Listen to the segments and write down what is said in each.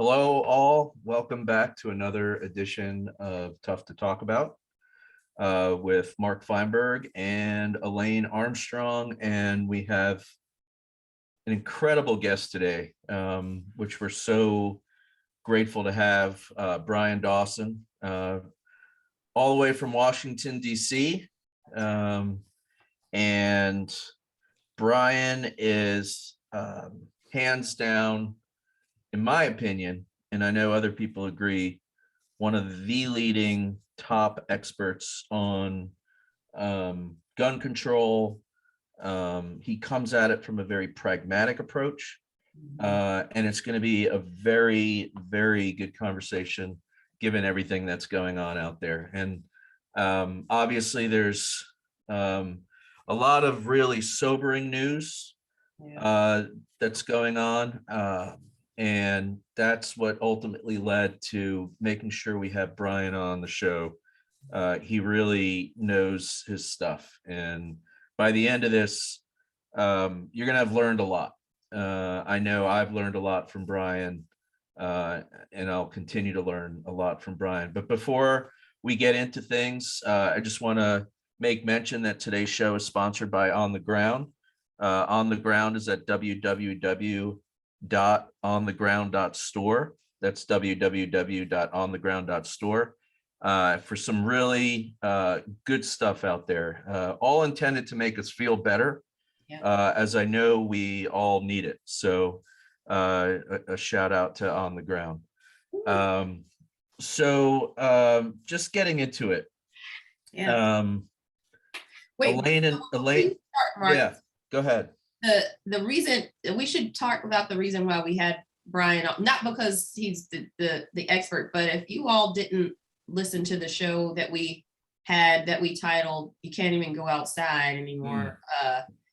Hello, all. Welcome back to another edition of Tough to Talk About with Mark Feinberg and Elaine Armstrong. And we have an incredible guest today, which we're so grateful to have, Bryan Dawson, all the way from Washington, D.C. And Bryan is hands down, in my opinion, and I know other people agree, one of the leading top experts on gun control. He comes at it from a very pragmatic approach, and it's going to be a very, very good conversation given everything that's going on out there. And obviously there's a lot of really sobering news that's going on. And that's what ultimately led to making sure we have Bryan on the show. He really knows his stuff. And by the end of this, you're going to have learned a lot. I know I've learned a lot from Bryan, and I'll continue to learn a lot from Bryan. But before we get into things, I just want to make mention that today's show is sponsored by On the Ground. On the Ground is at www.ontheground.store. That's www.ontheground.store for some really good stuff out there, all intended to make us feel better, as I know we all need it. So a shout out to On the Ground. Just getting into it. Wait, Elaine, yeah, go ahead. The reason we should talk about the reason why we had Bryan, not because he's the expert, but if you all didn't listen to the show that we had that we titled "You Can't Even Go Outside Anymore,"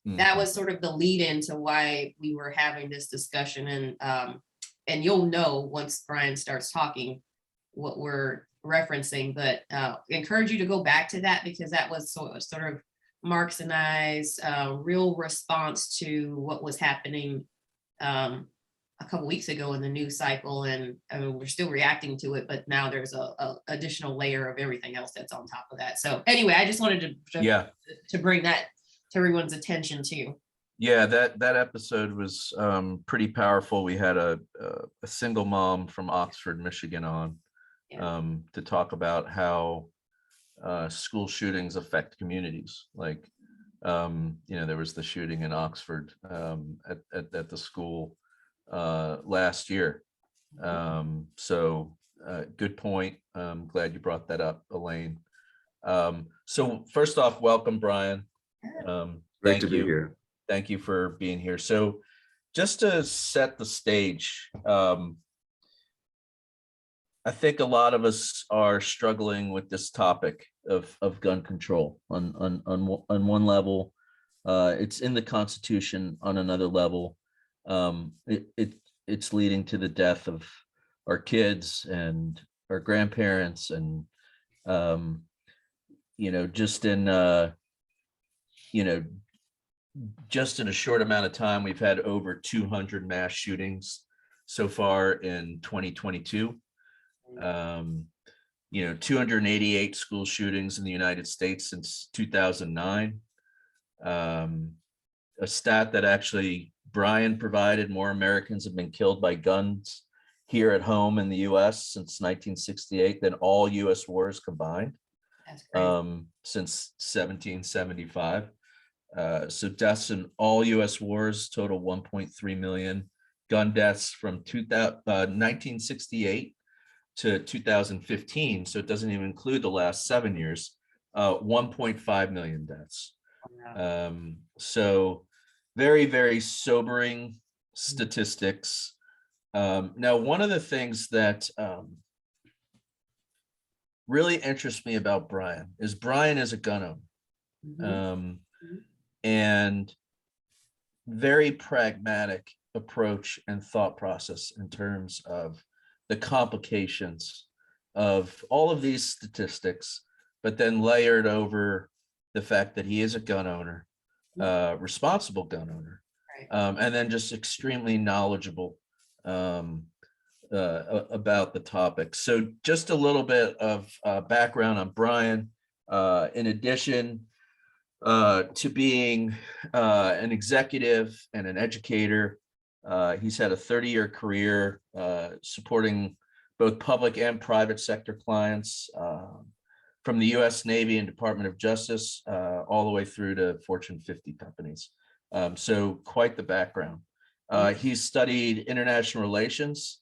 that was sort of the lead into why we were having this discussion, and you'll know once Bryan starts talking what we're referencing. But encourage you to go back to that, because that was sort of Mark's and I's real response to what was happening a couple weeks ago in the news cycle, and I mean, we're still reacting to it, but now there's a additional layer of everything else that's on top of that. So anyway, I just wanted to bring that to everyone's attention too. Yeah, that episode was pretty powerful. We had a single mom from Oxford, Michigan on to talk about how school shootings affect communities. Like, there was the shooting in Oxford at the school last year. So good point. I'm glad you brought that up, Elaine. So first off, welcome, Bryan. Great to be here. Thank you for being here. So just to set the stage, I think a lot of us are struggling with this topic of gun control. On one level, it's in the Constitution. On another level, it's leading to the death of our kids and our grandparents, and just in a short amount of time, we've had over 200 mass shootings so far in 2022. 288 school shootings in the United States since 2009. A stat that actually Bryan provided: more Americans have been killed by guns here at home in the U.S. since 1968 than all U.S. wars combined. That's crazy. Since 1775. So deaths in all U.S. wars total 1.3 million. Gun deaths from 1968 to 2015, so it doesn't even include the last 7 years, 1.5 million deaths. So very, very sobering statistics. Now, one of the things that really interests me about Bryan is a gun owner, and very pragmatic approach and thought process in terms of the complications of all of these statistics, but then layered over the fact that he is a gun owner, responsible gun owner, and then just extremely knowledgeable about the topic. So just a little bit of background on Bryan. In addition to being an executive and an educator, he's had a 30-year career supporting both public and private sector clients, from the U.S. Navy and Department of Justice, all the way through to Fortune 50 companies. So quite the background. He's studied international relations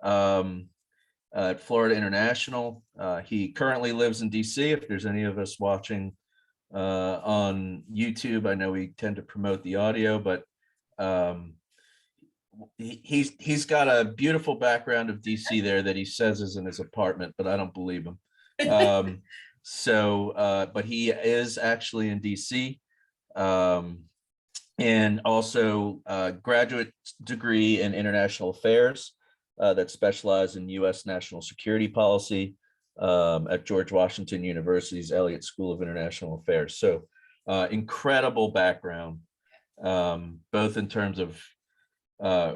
at Florida International. He currently lives in DC. If there's any of us watching on YouTube, I know we tend to promote the audio, but he's got a beautiful background of DC there that he says is in his apartment, but I don't believe him. But he is actually in DC. And also a graduate degree in international affairs that specialized in U.S. national security policy at George Washington University's Elliott School of International Affairs. So incredible background, both in terms of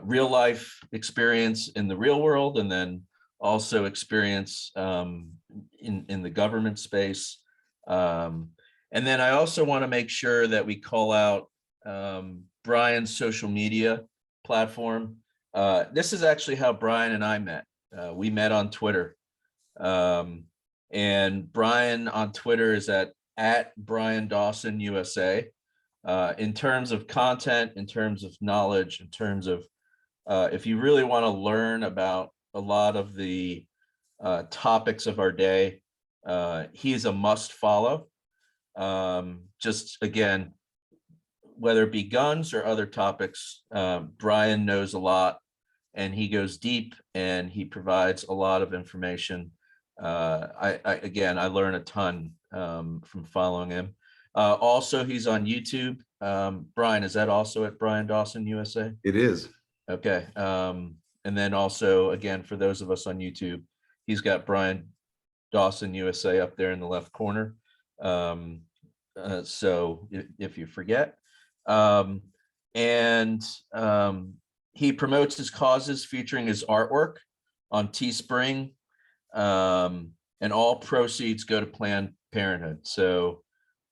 real life experience in the real world, and then also experience in the government space. And then I also want to make sure that we call out Bryan's social media platform. This is actually how Bryan and I met. We met on Twitter. And Bryan on Twitter is at Bryan Dawson USA. In terms of content, in terms of knowledge, in terms of if you really want to learn about a lot of the topics of our day, he's a must follow. Just again, whether it be guns or other topics, Bryan knows a lot, and he goes deep, and he provides a lot of information. I learn a ton from following him. Also, he's on YouTube. Bryan, is that also at Bryan Dawson USA? It is. Okay. And then also, again, for those of us on YouTube, he's got Bryan Dawson USA up there in the left corner. So if you forget. He promotes his causes featuring his artwork on Teespring, and all proceeds go to Planned Parenthood. So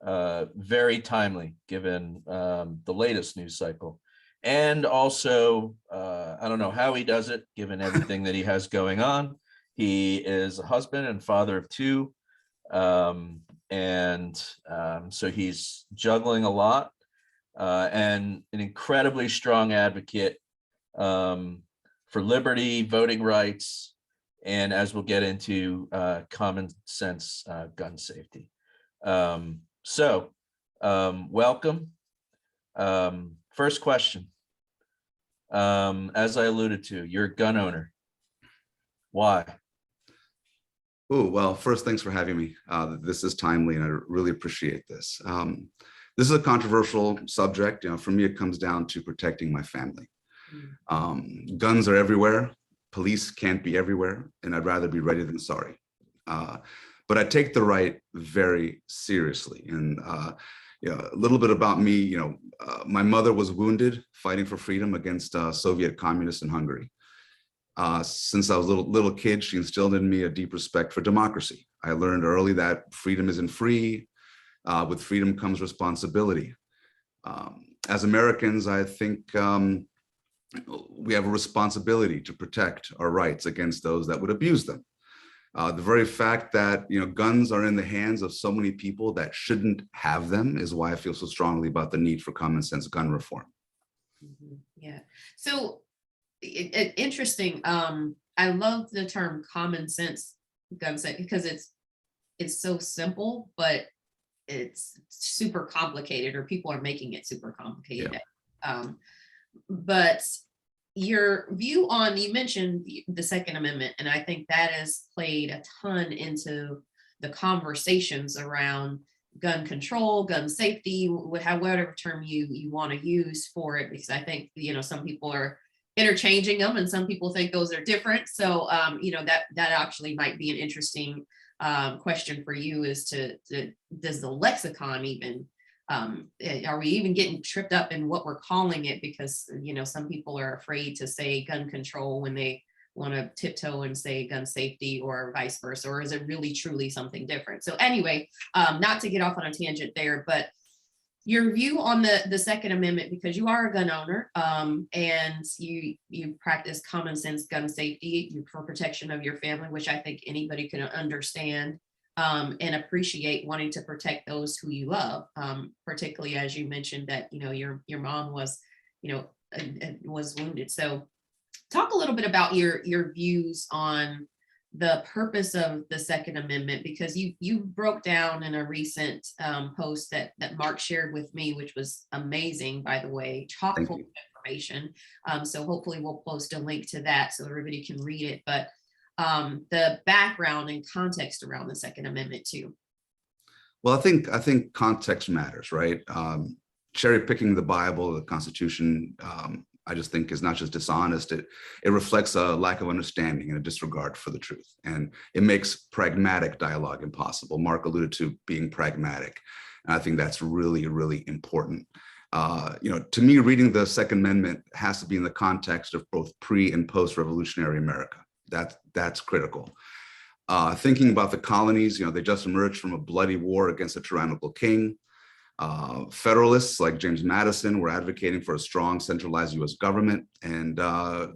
very timely given the latest news cycle. And also, I don't know how he does it, given everything that he has going on. He is a husband and father of two. So he's juggling a lot, and an incredibly strong advocate for liberty, voting rights, and as we'll get into, common sense gun safety. Welcome. First question. As I alluded to, you're a gun owner. Why? Oh, well, first, thanks for having me. This is timely, and I really appreciate this. This is a controversial subject. For me, it comes down to protecting my family. Guns are everywhere. Police can't be everywhere, and I'd rather be ready than sorry. But I take the right very seriously. And a little bit about me, my mother was wounded fighting for freedom against Soviet communists in Hungary. Since I was a little kid, she instilled in me a deep respect for democracy. I learned early that freedom isn't free. With freedom comes responsibility. As Americans, I think we have a responsibility to protect our rights against those that would abuse them. The very fact that guns are in the hands of so many people that shouldn't have them is why I feel so strongly about the need for common sense gun reform. Yeah. So interesting. I love the term common sense gun safety because it's so simple, but it's super complicated, or people are making it super complicated. Yeah. But your view on, you mentioned the Second Amendment, and I think that has played a ton into the conversations around gun control, gun safety, whatever term you want to use for it, because I think, some people are interchanging them and some people think those are different. So, that actually might be an interesting question for you, is does the lexicon even, are we even getting tripped up in what we're calling it? Because, some people are afraid to say gun control when they want to tiptoe and say gun safety or vice versa, or is it really truly something different? So anyway, not to get off on a tangent there, but your view on the Second Amendment, because you are a gun owner, and you practice common sense gun safety for protection of your family, which I think anybody can understand and appreciate, wanting to protect those who you love, particularly as you mentioned that your mom was was wounded. So talk a little bit about your views on the purpose of the Second Amendment, because you broke down in a recent post that Mark shared with me, which was amazing, by the way, chock full of information. So hopefully we'll post a link to that so everybody can read it. But the background and context around the Second Amendment too. Well, I think context matters, right? Cherry picking the Bible, the Constitution, I just think is not just dishonest. It reflects a lack of understanding and a disregard for the truth, and it makes pragmatic dialogue impossible. Mark alluded to being pragmatic, and I think that's really, really important. To me, reading the Second Amendment has to be in the context of both pre and post-revolutionary America. That's critical. Thinking about the colonies, they just emerged from a bloody war against a tyrannical king. Federalists like James Madison were advocating for a strong centralized US government. And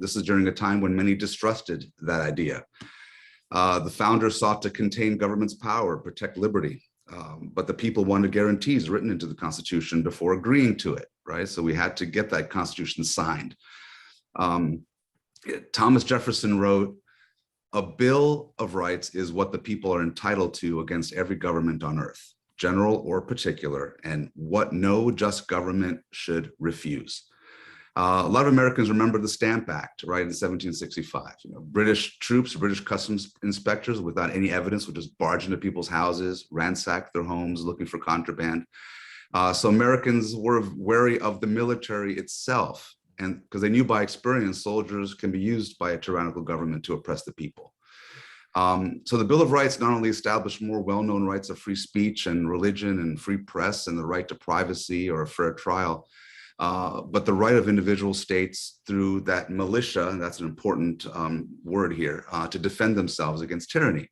this is during a time when many distrusted that idea. The founders sought to contain government's power, protect liberty, but the people wanted guarantees written into the Constitution before agreeing to it, right? So we had to get that Constitution signed. Thomas Jefferson wrote, "A Bill of Rights is what the people are entitled to against every government on earth, general or particular, and what no just government should refuse." A lot of Americans remember the Stamp Act, right, in 1765. British troops, British customs inspectors, without any evidence, would just barge into people's houses, ransack their homes, looking for contraband. So Americans were wary of the military itself, and because they knew by experience soldiers can be used by a tyrannical government to oppress the people. So the Bill of Rights not only established more well-known rights of free speech and religion and free press and the right to privacy or a fair trial, but the right of individual states through that militia, and that's an important word here, to defend themselves against tyranny.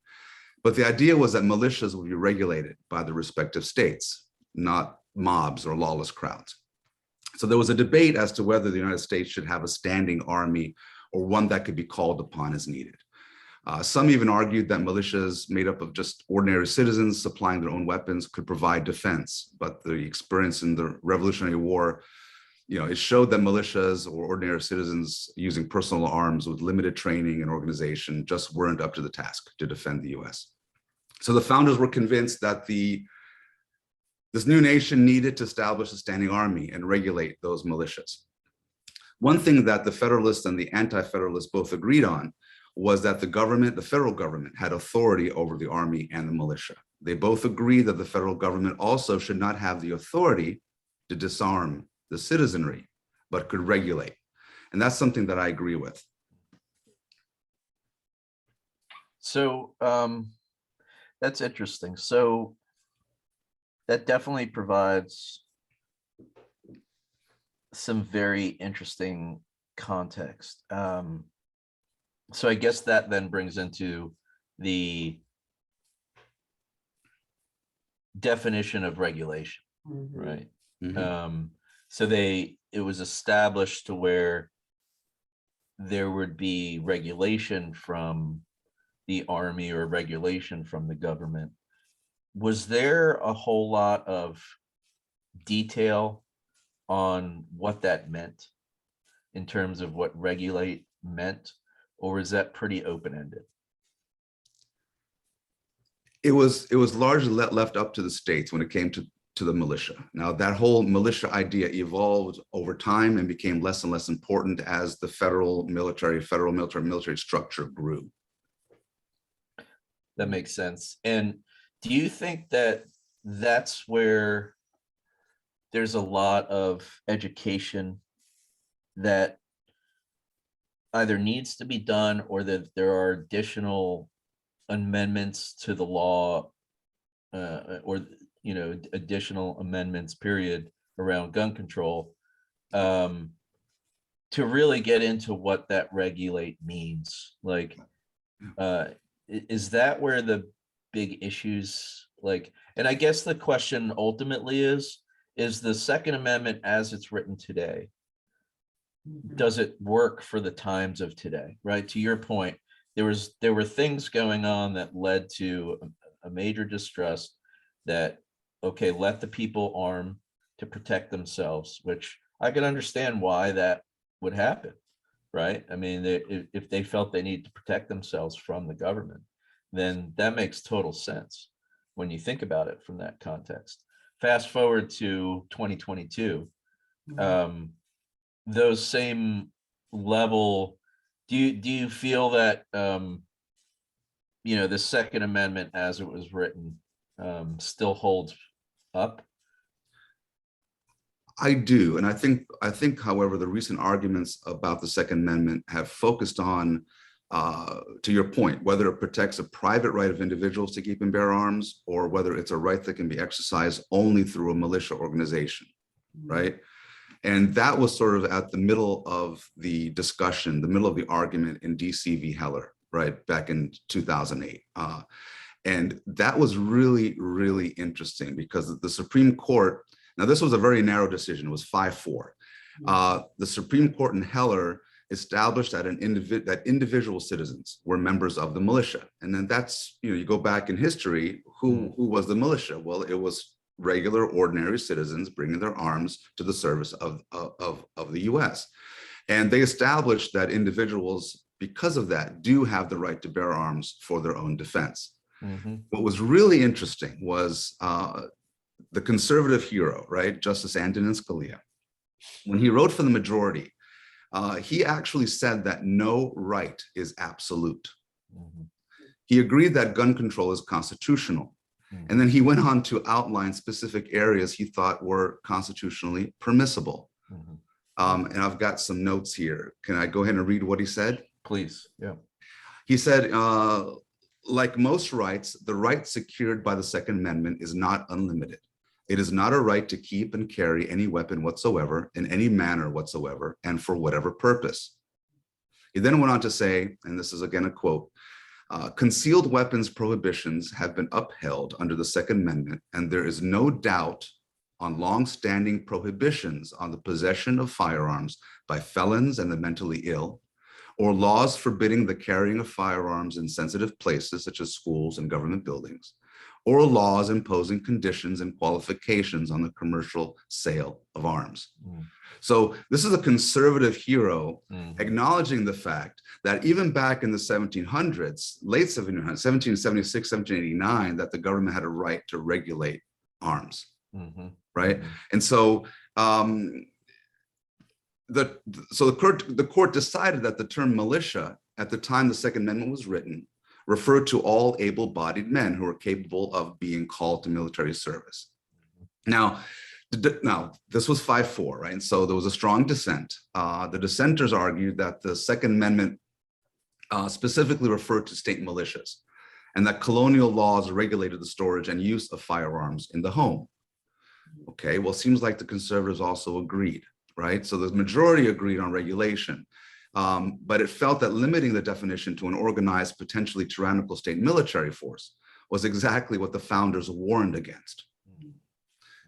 But the idea was that militias would be regulated by the respective states, not mobs or lawless crowds. So there was a debate as to whether the United States should have a standing army or one that could be called upon as needed. Some even argued that militias made up of just ordinary citizens supplying their own weapons could provide defense, but the experience in the Revolutionary War, it showed that militias or ordinary citizens using personal arms with limited training and organization just weren't up to the task to defend the US. So the founders were convinced that this new nation needed to establish a standing army and regulate those militias. One thing that the Federalists and the Anti-Federalists both agreed on was that the federal government had authority over the army and the militia. They both agreed that the federal government also should not have the authority to disarm the citizenry, but could regulate. And that's something that I agree with. So that's interesting. So that definitely provides some very interesting context. So I guess that then brings into the definition of regulation, right? Mm-hmm. So it was established to where there would be regulation from the army or regulation from the government. Was there a whole lot of detail on what that meant in terms of what regulate meant, or is that pretty open-ended? It was largely left up to the states when it came to the militia. Now, that whole militia idea evolved over time and became less and less important as the federal military structure grew. That makes sense. And do you think that that's where there's a lot of education that either needs to be done, or that there are additional amendments to the law or additional amendments period around gun control to really get into what that regulate means. Like, is that where the big issues, like, and I guess the question ultimately is the Second Amendment as it's written today, does it work for the times of today, right? To your point, there were things going on that led to a major distrust that, okay, let the people arm to protect themselves, which I can understand why that would happen, right? I mean, if they felt they need to protect themselves from the government, then that makes total sense when you think about it from that context. Fast forward to 2022, those same level, do you feel that the Second Amendment as it was written still holds up? I do, and I think, however, the recent arguments about the Second Amendment have focused on, to your point, whether it protects a private right of individuals to keep and bear arms, or whether it's a right that can be exercised only through a militia organization, right? And that was sort of at the middle of the discussion, the middle of the argument in DC v. Heller, right, back in 2008. And that was really, really interesting because the Supreme Court, now this was a very narrow decision, it was 5-4. The Supreme Court in Heller established that that individual citizens were members of the militia. And then that's, you go back in history, who was the militia? Well, it was regular, ordinary citizens bringing their arms to the service of the US. And they established that individuals, because of that, do have the right to bear arms for their own defense. What was really interesting was the conservative hero, right, Justice Antonin Scalia, when he wrote for the majority, he actually said that no right is absolute. He agreed that gun control is constitutional. And then he went on to outline specific areas he thought were constitutionally permissible. And I've got some notes here. Can I go ahead and read what he said? Please, yeah. He said, like most rights, the right secured by the Second Amendment is not unlimited. It is not a right to keep and carry any weapon whatsoever in any manner whatsoever and for whatever purpose. He then went on to say, and this is again a quote, concealed weapons prohibitions have been upheld under the Second Amendment, and there is no doubt on long-standing prohibitions on the possession of firearms by felons and the mentally ill, or laws forbidding the carrying of firearms in sensitive places such as schools and government buildings, or laws imposing conditions and qualifications on the commercial sale of arms. So this is a conservative hero acknowledging the fact that even back in the 1700s, late 1700s, 1776, 1789, that the government had a right to regulate arms, right? And so the court decided that the term militia at the time the Second Amendment was written referred to all able-bodied men who are capable of being called to military service. Now, this was 5-4, right? And so there was a strong dissent. The dissenters argued that the Second Amendment specifically referred to state militias and that colonial laws regulated the storage and use of firearms in the home. Okay, well, it seems like the conservatives also agreed, right? So the majority agreed on regulation. But it felt that limiting the definition to an organized, potentially tyrannical state military force was exactly what the founders warned against.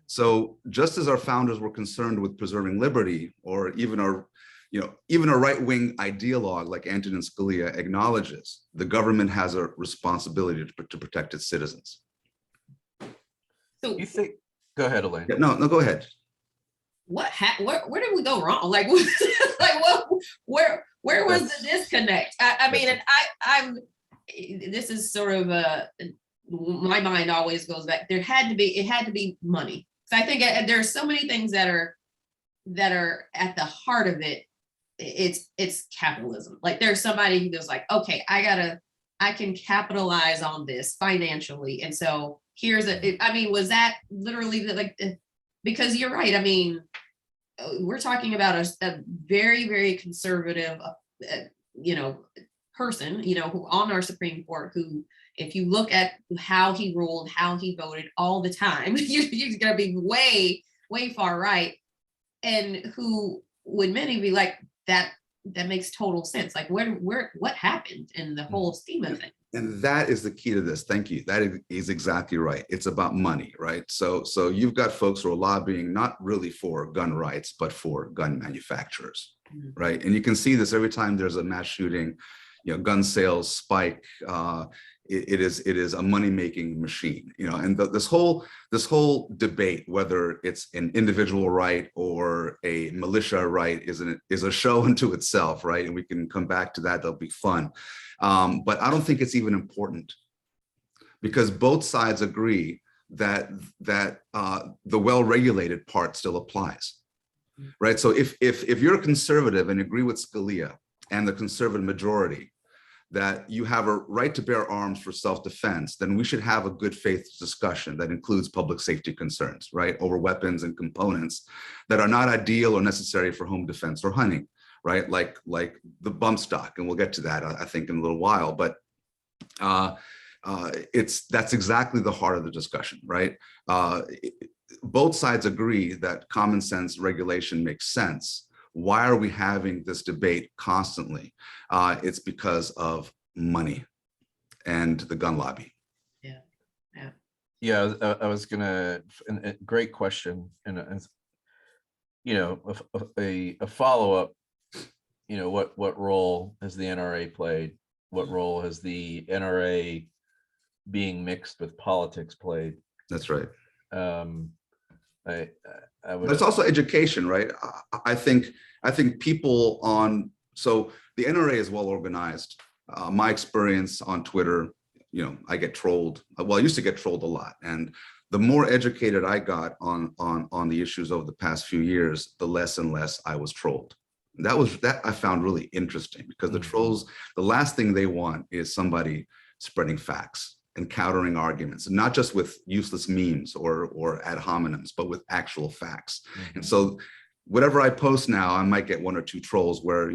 So just as our founders were concerned with preserving liberty, or even a right-wing ideologue like Antonin Scalia acknowledges, the government has a responsibility to protect its citizens. So You think? Go ahead, Elaine. Yeah, no, go ahead. Where did we go wrong? Like, where was the disconnect? I mean, and I'm this is sort of my mind always goes back. It had to be money. So I think there's so many things that are at the heart of it. It's capitalism. Like there's somebody who goes like, okay, I can capitalize on this financially. And so was that literally because you're right. I mean, we're talking about a very, very conservative, person, who on our Supreme Court, who, if you look at how he ruled, how he voted all the time, you're going to be way, way far right. And who would many be like, that makes total sense. Like what happened in the whole scheme of it? And that is the key to this. Thank you. That is exactly right. It's about money, right? So you've got folks who are lobbying not really for gun rights, but for gun manufacturers, right? And you can see this every time there's a mass shooting, gun sales spike. It is a money-making machine, and this whole debate, whether it's an individual right or a militia right, is a show unto itself, right? And we can come back to that. That'll be fun. But I don't think it's even important, because both sides agree that the well-regulated part still applies, right? So if you're a conservative and agree with Scalia and the conservative majority that you have a right to bear arms for self-defense, then we should have a good faith discussion that includes public safety concerns, right, over weapons and components that are not ideal or necessary for home defense or hunting, right, like the bump stock, and we'll get to that, I think, in a little while. But that's exactly the heart of the discussion, right? Both sides agree that common sense regulation makes sense. Why are we having this debate constantly? It's because of money and the gun lobby. Yeah, I was gonna, great question. And a follow-up, what role has the NRA played? What role has the NRA being mixed with politics played? That's right. I would. But it's also education, right? I think people so the NRA is well organized. My experience on Twitter, I get trolled. Well, I used to get trolled a lot, and the more educated I got on the issues over the past few years, the less and less I was trolled. That I found really interesting, because the trolls, the last thing they want is somebody spreading facts and countering arguments, and not just with useless memes or ad hominems, but with actual facts. And so whatever I post now, I might get one or two trolls where,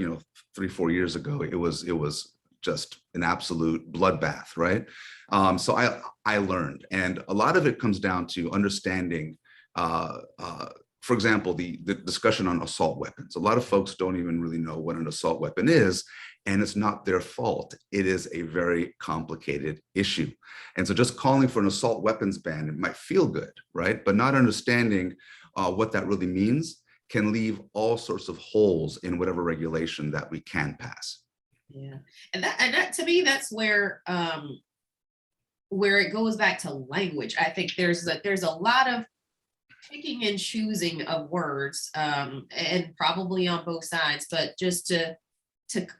3-4 years ago, it was just an absolute bloodbath, right? So I learned, and a lot of it comes down to understanding, for example, the discussion on assault weapons. A lot of folks don't even really know what an assault weapon is, and it's not their fault. It is a very complicated issue. And so just calling for an assault weapons ban, it might feel good, right? But not understanding what that really means can leave all sorts of holes in whatever regulation that we can pass. Yeah, and that to me, that's where it goes back to language. I think there's a lot of picking and choosing of words, and probably on both sides, but just to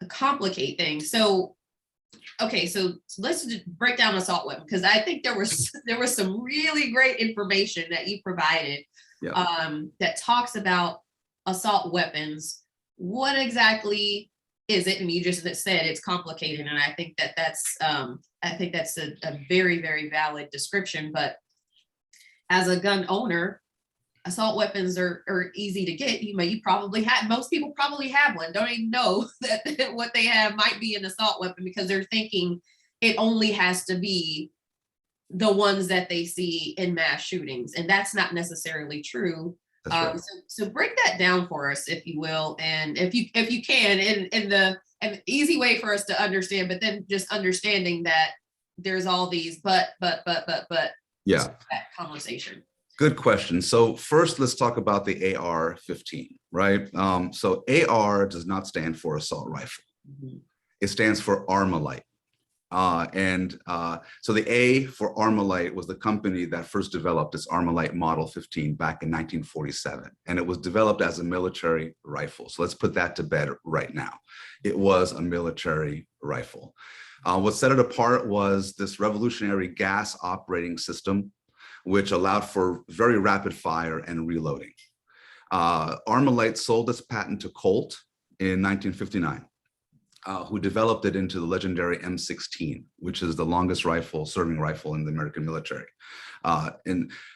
complicate things. So, okay, so let's break down assault weapon, because I think there was some really great information that you provided, that talks about assault weapons. What exactly is it? And you just said it's complicated, and I think that's a very, very valid description. But as a gun owner, assault weapons are easy to get. Most people probably have one, don't even know that what they have might be an assault weapon, because they're thinking it only has to be the ones that they see in mass shootings, and that's not necessarily true. Right. So break that down for us, if you will, and if you can, in an easy way for us to understand, but then just understanding that there's all these but yeah, that conversation. Good question. So first, let's talk about the AR-15, right? So AR does not stand for assault rifle. It stands for Armalite. So the A for Armalite was the company that first developed this Armalite Model 15 back in 1947, and it was developed as a military rifle. So let's put that to bed right now. It was a military rifle. What set it apart was this revolutionary gas operating system, which allowed for very rapid fire and reloading. Armalite sold this patent to Colt in 1959. Who developed it into the legendary M16, which is the longest serving rifle in the American military.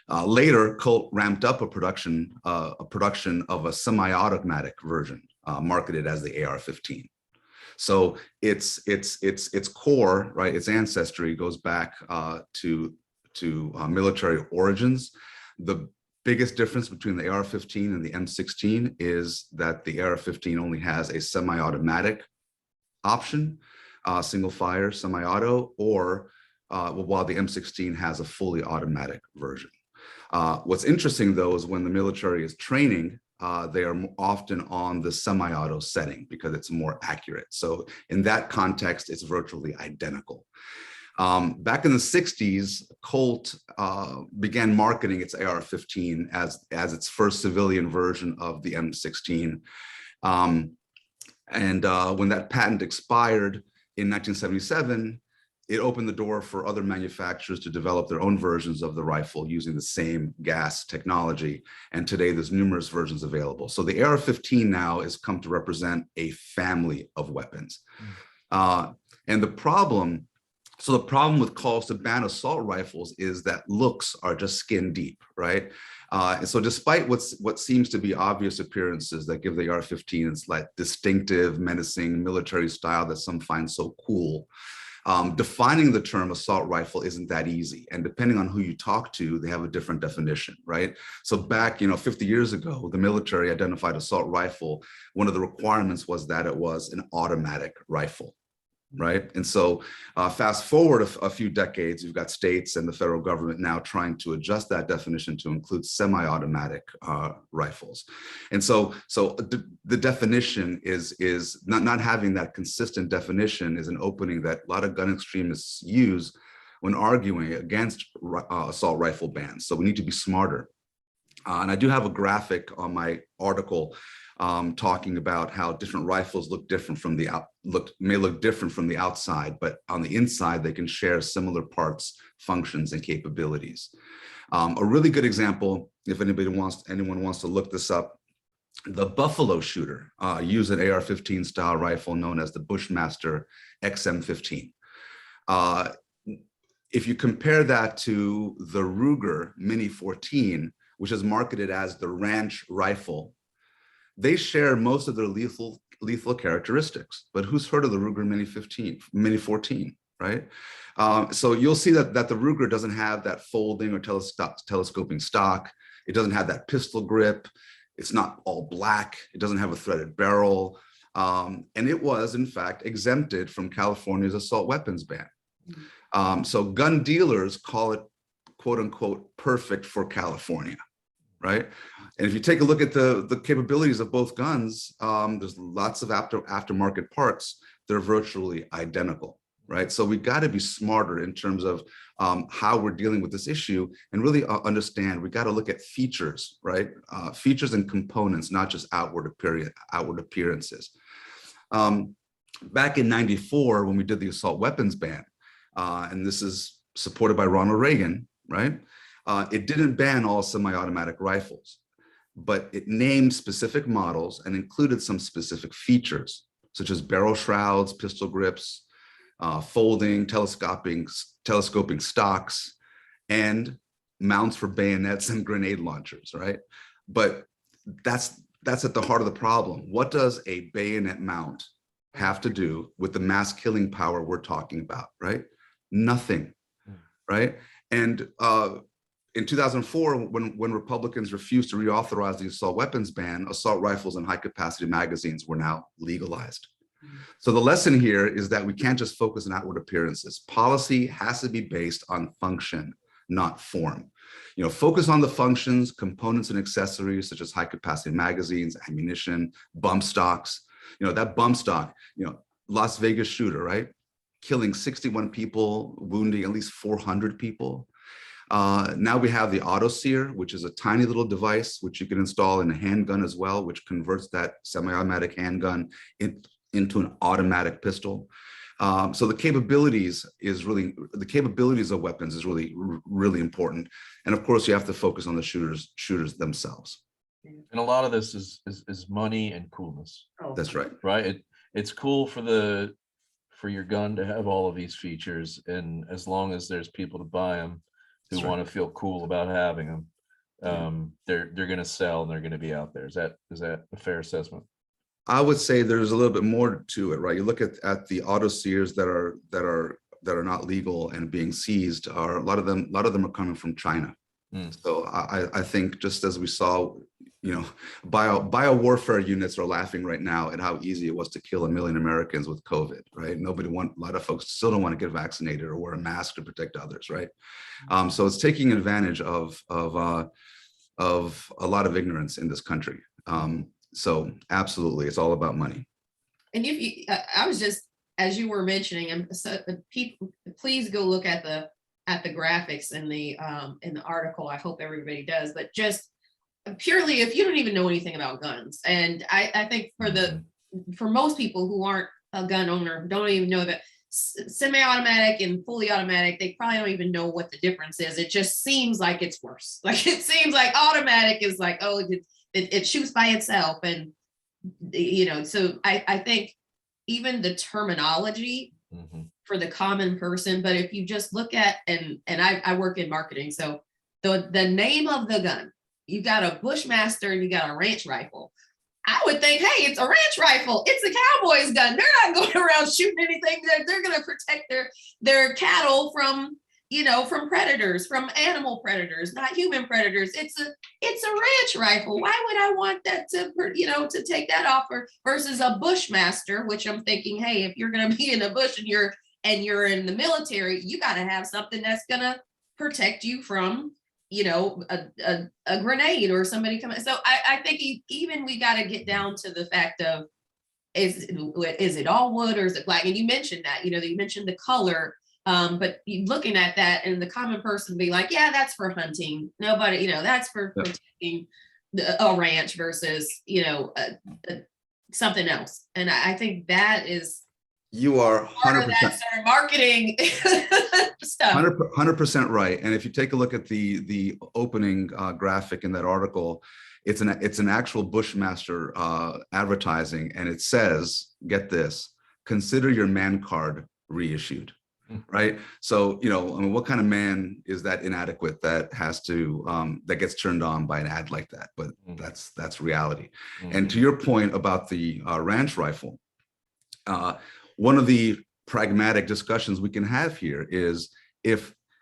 Later, Colt ramped up a production of a semi-automatic version, marketed as the AR-15. So its core, right, its ancestry goes back to military origins. The Biggest difference between the AR-15 and the M16 is that the AR-15 only has a semi-automatic option, single fire, semi-auto, or while the M16 has a fully automatic version. What's interesting though is when the military is training, they are often on the semi-auto setting because it's more accurate. So in that context, it's virtually identical. Back in the 60s, Colt began marketing its AR-15 as its first civilian version of the M16. When that patent expired in 1977, it opened the door for other manufacturers to develop their own versions of the rifle using the same gas technology. And today there's numerous versions available. So the AR-15 now has come to represent a family of weapons. And the problem with calls to ban assault rifles is that looks are just skin deep, right? And so despite what seems to be obvious appearances that give the AR-15 its like distinctive, menacing military style that some find so cool, defining the term assault rifle isn't that easy. And depending on who you talk to, they have a different definition, right? So back, 50 years ago, the military identified assault rifle. One of the requirements was that it was an automatic rifle, right? And so fast forward a few decades, you've got states and the federal government now trying to adjust that definition to include semi-automatic rifles. And so the definition is not having that consistent definition is an opening that a lot of gun extremists use when arguing against assault rifle bans. So we need to be smarter. And I do have a graphic on my article talking about how different rifles look different from may look different from the outside, but on the inside they can share similar parts, functions, and capabilities. A really good example, if anyone wants to look this up, the Buffalo shooter used an AR-15 style rifle known as the Bushmaster XM15. If you compare that to the Ruger Mini 14, which is marketed as the ranch rifle, they share most of their lethal characteristics, but who's heard of the Ruger Mini 14, right? So you'll see that the Ruger doesn't have that folding or telescoping stock. It doesn't have that pistol grip. It's not all black. It doesn't have a threaded barrel. And it was, in fact, exempted from California's assault weapons ban. So gun dealers call it, quote unquote, perfect for California. Right. And if you take a look at the capabilities of both guns, there's lots of aftermarket parts. They're virtually identical. Right. So we've got to be smarter in terms of how we're dealing with this issue and really understand we got to look at features, right? Features and components, not just outward appearances. Back in '94, when we did the assault weapons ban, and this is supported by Ronald Reagan, right? It didn't ban all semi-automatic rifles, but it named specific models and included some specific features, such as barrel shrouds, pistol grips, folding, telescoping stocks, and mounts for bayonets and grenade launchers, right? But that's at the heart of the problem. What does a bayonet mount have to do with the mass killing power we're talking about, right? Nothing, right? And in 2004, when Republicans refused to reauthorize the assault weapons ban, assault rifles and high-capacity magazines were now legalized. So the lesson here is that we can't just focus on outward appearances. Policy has to be based on function, not form. Focus on the functions, components, and accessories such as high-capacity magazines, ammunition, bump stocks. That bump stock, Las Vegas shooter, right? Killing 61 people, wounding at least 400 people. Now we have the auto sear, which is a tiny little device which you can install in a handgun as well, which converts that semi-automatic handgun into an automatic pistol. So the capabilities of weapons is really important. And of course, you have to focus on the shooters themselves. And a lot of this is money and coolness. That's right. Right. It's cool for your gun to have all of these features, and as long as there's people to buy them who want to feel cool about having them, they're going to sell and they're going to be out there. Is that a fair assessment? I would say there's a little bit more to it, right? You look at the auto sears that are not legal and being seized. A lot of them are coming from China, So I think just as we saw, you know, bio warfare units are laughing right now at how easy it was to kill 1 million Americans with COVID, right? A lot of folks still don't want to get vaccinated or wear a mask to protect others, right? So it's taking advantage of a lot of ignorance in this country. So absolutely, it's all about money. And I was just, as you were mentioning, and so people, please go look at the graphics in the article. I hope everybody does, but just purely if you don't even know anything about guns, and I think for most people who aren't a gun owner, don't even know that semi-automatic and fully automatic, they probably don't even know what the difference is. It just seems like it's worse. Like it seems like automatic is like, oh, it shoots by itself, and you know, so I think even the terminology for the common person, but if you just look at, and I work in marketing, so the name of the gun, you got a Bushmaster and you got a ranch rifle. I would think, hey, it's a ranch rifle. It's the cowboy's gun. They're not going around shooting anything. They're going to protect their cattle from, you know, from predators, from animal predators, not human predators. It's a ranch rifle. Why would I want that to, you know, to take that off versus a Bushmaster, which I'm thinking, hey, if you're going to be in the bush and you're in the military, you got to have something that's going to protect you from, you know, a grenade or somebody coming. So I think even we got to get down to the fact of, is it all wood or is it black? And you mentioned that, you know, you mentioned the color, but you looking at that and the common person be like, yeah, that's for hunting. Nobody, you know, that's for protecting a ranch versus, you know, something else. And I think that is, you are 100% marketing stuff. 100% right. And if you take a look at the opening graphic in that article, it's an actual Bushmaster advertising, and it says, get this, consider your man card reissued, right? So, you know, I mean, what kind of man is that inadequate that has to that gets turned on by an ad like that? But that's reality. And to your point about the ranch rifle, one of the pragmatic discussions we can have here is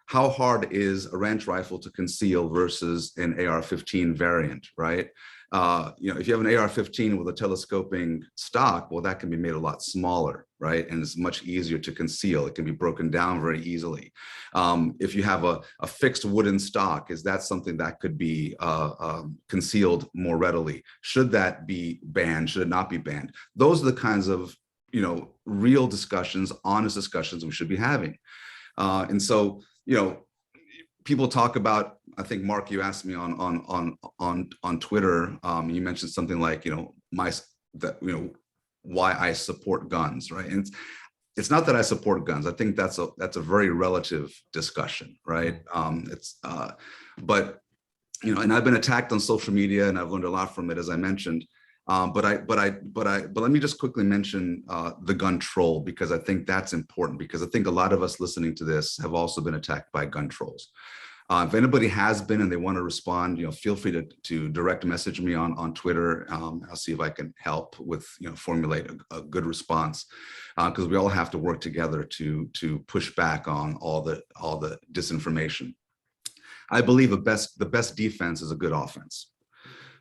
how hard is a ranch rifle to conceal versus an AR-15 variant, right? You know, if you have an AR-15 with a telescoping stock, well, that can be made a lot smaller, right? And it's much easier to conceal. It can be broken down very easily. If you have a fixed wooden stock, is that something that could be concealed more readily? Should that be banned? Should it not be banned? Those are the kinds of, you know, real discussions, honest discussions we should be having. And so, you know, people talk about, I think, Mark, you asked me on Twitter, you mentioned something like, you know, why I support guns, right? And it's not that I support guns. I think that's a very relative discussion, right? But, you know, and I've been attacked on social media and I've learned a lot from it, as I mentioned. But let me just quickly mention the gun troll, because I think that's important, because I think a lot of us listening to this have also been attacked by gun trolls. If anybody has been and they want to respond, you know, feel free to direct message me on Twitter. I'll see if I can help with, you know, formulate a good response, because we all have to work together to push back on all the disinformation. I believe the best defense is a good offense.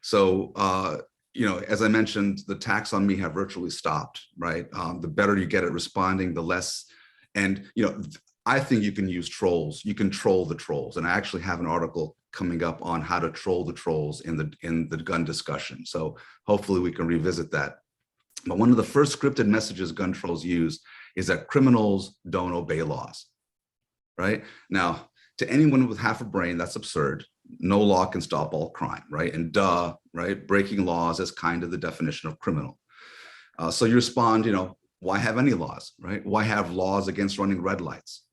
So, you know, as I mentioned, the attacks on me have virtually stopped, right? The better you get at responding, the less, and, you know, I think you can use trolls. You can troll the trolls. And I actually have an article coming up on how to troll the trolls in the gun discussion. So hopefully we can revisit that. But one of the first scripted messages gun trolls use is that criminals don't obey laws, right? Now, to anyone with half a brain, that's absurd. No law can stop all crime, right? And right? Breaking laws is kind of the definition of criminal. So you respond, you know, why have any laws, right? Why have laws against running red lights?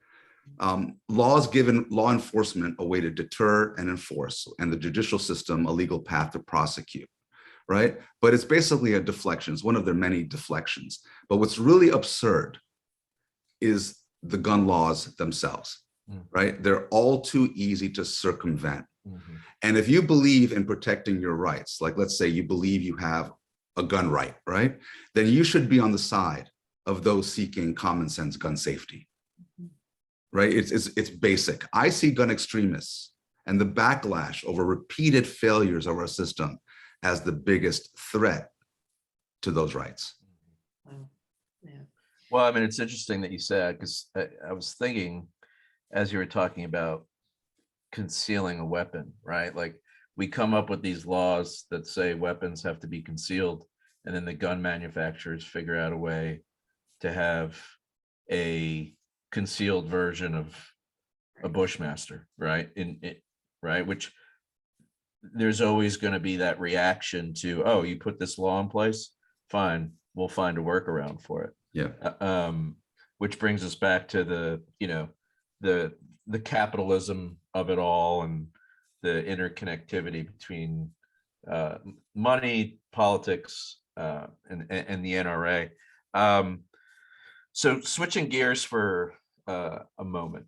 Laws given law enforcement a way to deter and enforce, and the judicial system a legal path to prosecute, right? But it's basically a deflection. It's one of their many deflections. But what's really absurd is the gun laws themselves, right? They're all too easy to circumvent. And if you believe in protecting your rights, like let's say you believe you have a gun right, right? Then you should be on the side of those seeking common sense gun safety, right? It's basic. I see gun extremists and the backlash over repeated failures of our system as the biggest threat to those rights. Wow. Yeah. Well, I mean, it's interesting that you said, because I was thinking as you were talking about concealing a weapon, right? Like we come up with these laws that say weapons have to be concealed, and then the gun manufacturers figure out a way to have a concealed version of a Bushmaster, right? Right, which there's always going to be that reaction to, oh, you put this law in place, fine, we'll find a workaround for it. Yeah. Which brings us back to the, the capitalism of it all and the interconnectivity between money, politics, and the NRA. So switching gears for a moment,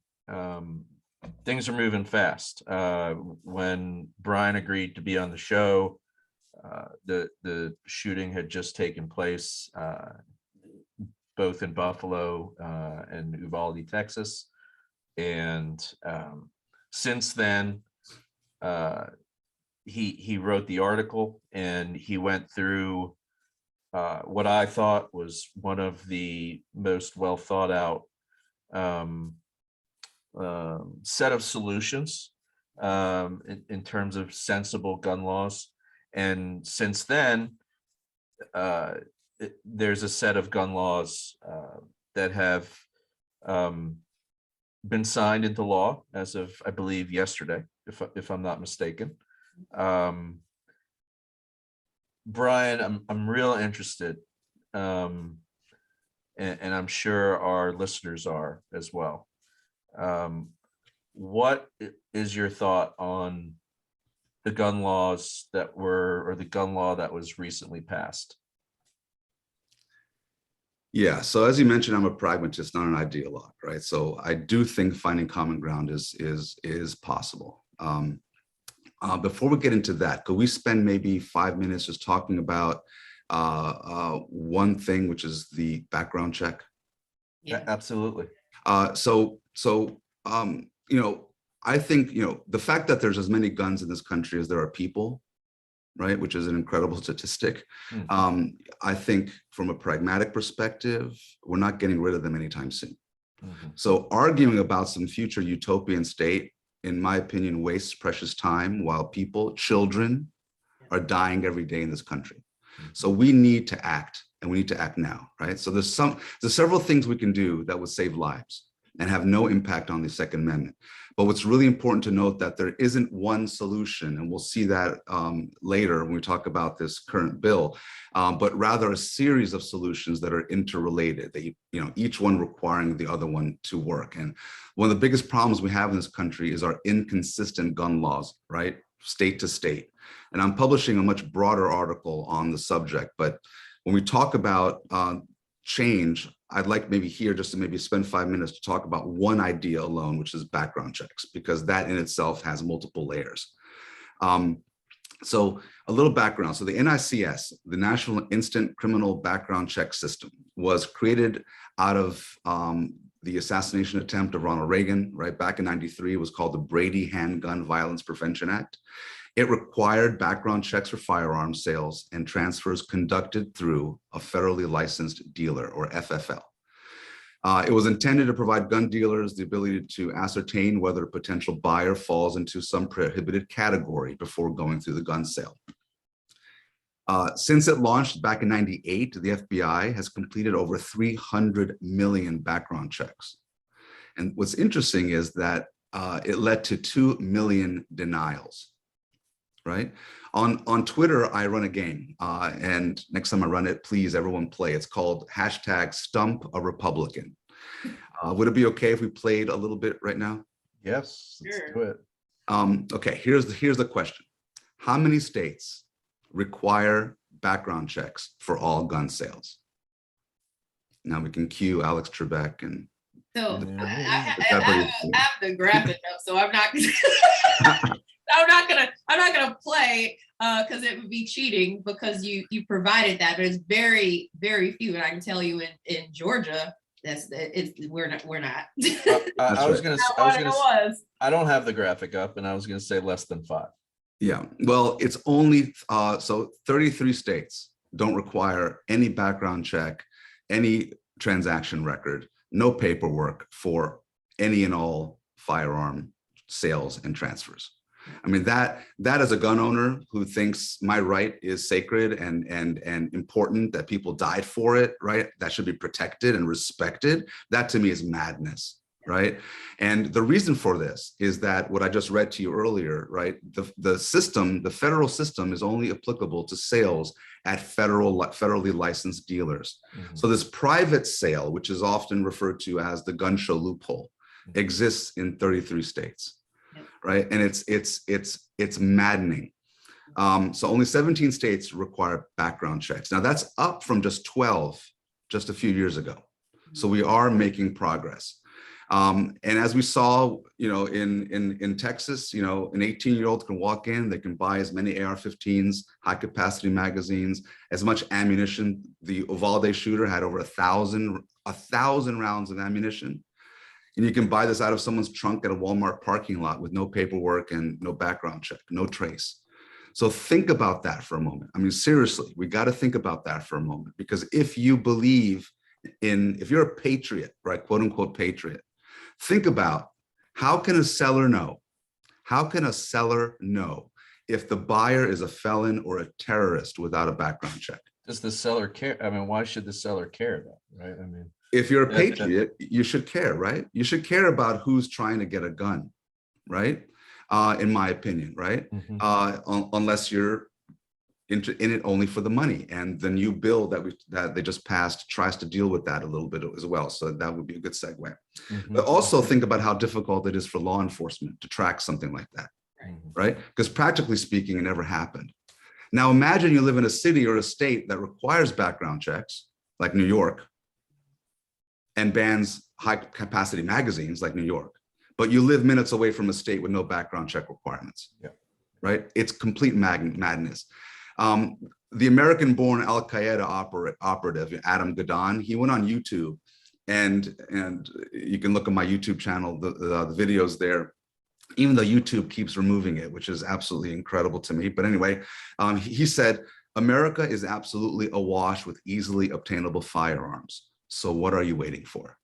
things are moving fast. When Bryan agreed to be on the show, the shooting had just taken place both in Buffalo and Uvalde, Texas. And since then, he wrote the article and he went through what I thought was one of the most well thought out set of solutions in terms of sensible gun laws. And since then, there's a set of gun laws that have been signed into law as of, I believe, yesterday, if I'm not mistaken. Bryan, I'm real interested, and I'm sure our listeners are as well. What is your thought on the gun laws that were, or the gun law that was recently passed? Yeah, so as you mentioned, I'm a pragmatist, not an ideologue, right? So I do think finding common ground is possible. Before we get into that, could we spend maybe 5 minutes just talking about one thing, which is the background check? Yeah. Absolutely. I think, the fact that there's as many guns in this country as there are people, right, which is an incredible statistic. I think from a pragmatic perspective, we're not getting rid of them anytime soon. So arguing about some future utopian state, in my opinion, wastes precious time while people, children, are dying every day in this country. So we need to act, and we need to act now, right? So there's several things we can do that would save lives and have no impact on the Second Amendment. But what's really important to note that there isn't one solution, and we'll see that later when we talk about this current bill, but rather a series of solutions that are interrelated, that each one requiring the other one to work. And one of the biggest problems we have in this country is our inconsistent gun laws, right? State to state. And I'm publishing a much broader article on the subject, but when we talk about change, I'd like maybe here just to maybe spend 5 minutes to talk about one idea alone, which is background checks, because that in itself has multiple layers. So a little background. So the NICS, the National Instant Criminal Background Check System, was created out of the assassination attempt of Ronald Reagan, right back in '93. It was called the Brady Handgun Violence Prevention Act. It required background checks for firearms sales and transfers conducted through a federally licensed dealer, or FFL. It was intended to provide gun dealers the ability to ascertain whether a potential buyer falls into some prohibited category before going through the gun sale. Since it launched back in '98, the FBI has completed over 300 million background checks. And what's interesting is that it led to 2 million denials. Right? On Twitter, I run a game, and next time I run it, please everyone play. It's called #StumpARepublican. Would it be okay if we played a little bit right now? Yes, let's do it. Okay, here's the question. How many states require background checks for all gun sales? Now we can cue Alex Trebek and So I have the graphic up, so I'm not I'm not gonna play because it would be cheating, because you provided that, but it's very, very few. And I can tell you in Georgia, we're not. I was right. gonna, Not what it was. I don't have the graphic up, and I was gonna say less than 5. Yeah, well, it's only, so 33 states don't require any background check, any transaction record, no paperwork for any and all firearm sales and transfers. I mean, that as a gun owner who thinks my right is sacred and important, that people died for it, right? That should be protected and respected. That to me is madness, right? And the reason for this is that what I just read to you earlier, right? The system, the federal system is only applicable to sales at federally licensed dealers. So this private sale, which is often referred to as the gun show loophole, exists in 33 states. Right, and it's maddening. So only 17 states require background checks. Now that's up from just 12 just a few years ago. So we are making progress. And as we saw, you know, in Texas, you know, an 18-year-old can walk in, they can buy as many AR-15s, high capacity magazines, as much ammunition. The Uvalde shooter had over 1,000 rounds of ammunition. And you can buy this out of someone's trunk at a Walmart parking lot with no paperwork and no background check, no trace. So think about that for a moment. I mean, seriously, we got to think about that for a moment, because if you believe if you're a patriot, right, quote unquote patriot, think about how can a seller know? How can a seller know if the buyer is a felon or a terrorist without a background check? Does the seller care? I mean, why should the seller care though, right? I mean, if you're a patriot, you should care, right? You should care about who's trying to get a gun, right? In my opinion, right? Unless you're in it only for the money. And the new bill that they just passed tries to deal with that a little bit as well. So that would be a good segue. But also think about how difficult it is for law enforcement to track something like that, right? Because practically speaking, it never happened. Now imagine you live in a city or a state that requires background checks, like New York, and bans high capacity magazines like New York, but you live minutes away from a state with no background check requirements, right? It's complete madness. The American-born Al-Qaeda operative, Adam Gadon, he went on YouTube, and you can look at my YouTube channel, the videos there, even though YouTube keeps removing it, which is absolutely incredible to me. But anyway, he said, America is absolutely awash with easily obtainable firearms. So what are you waiting for?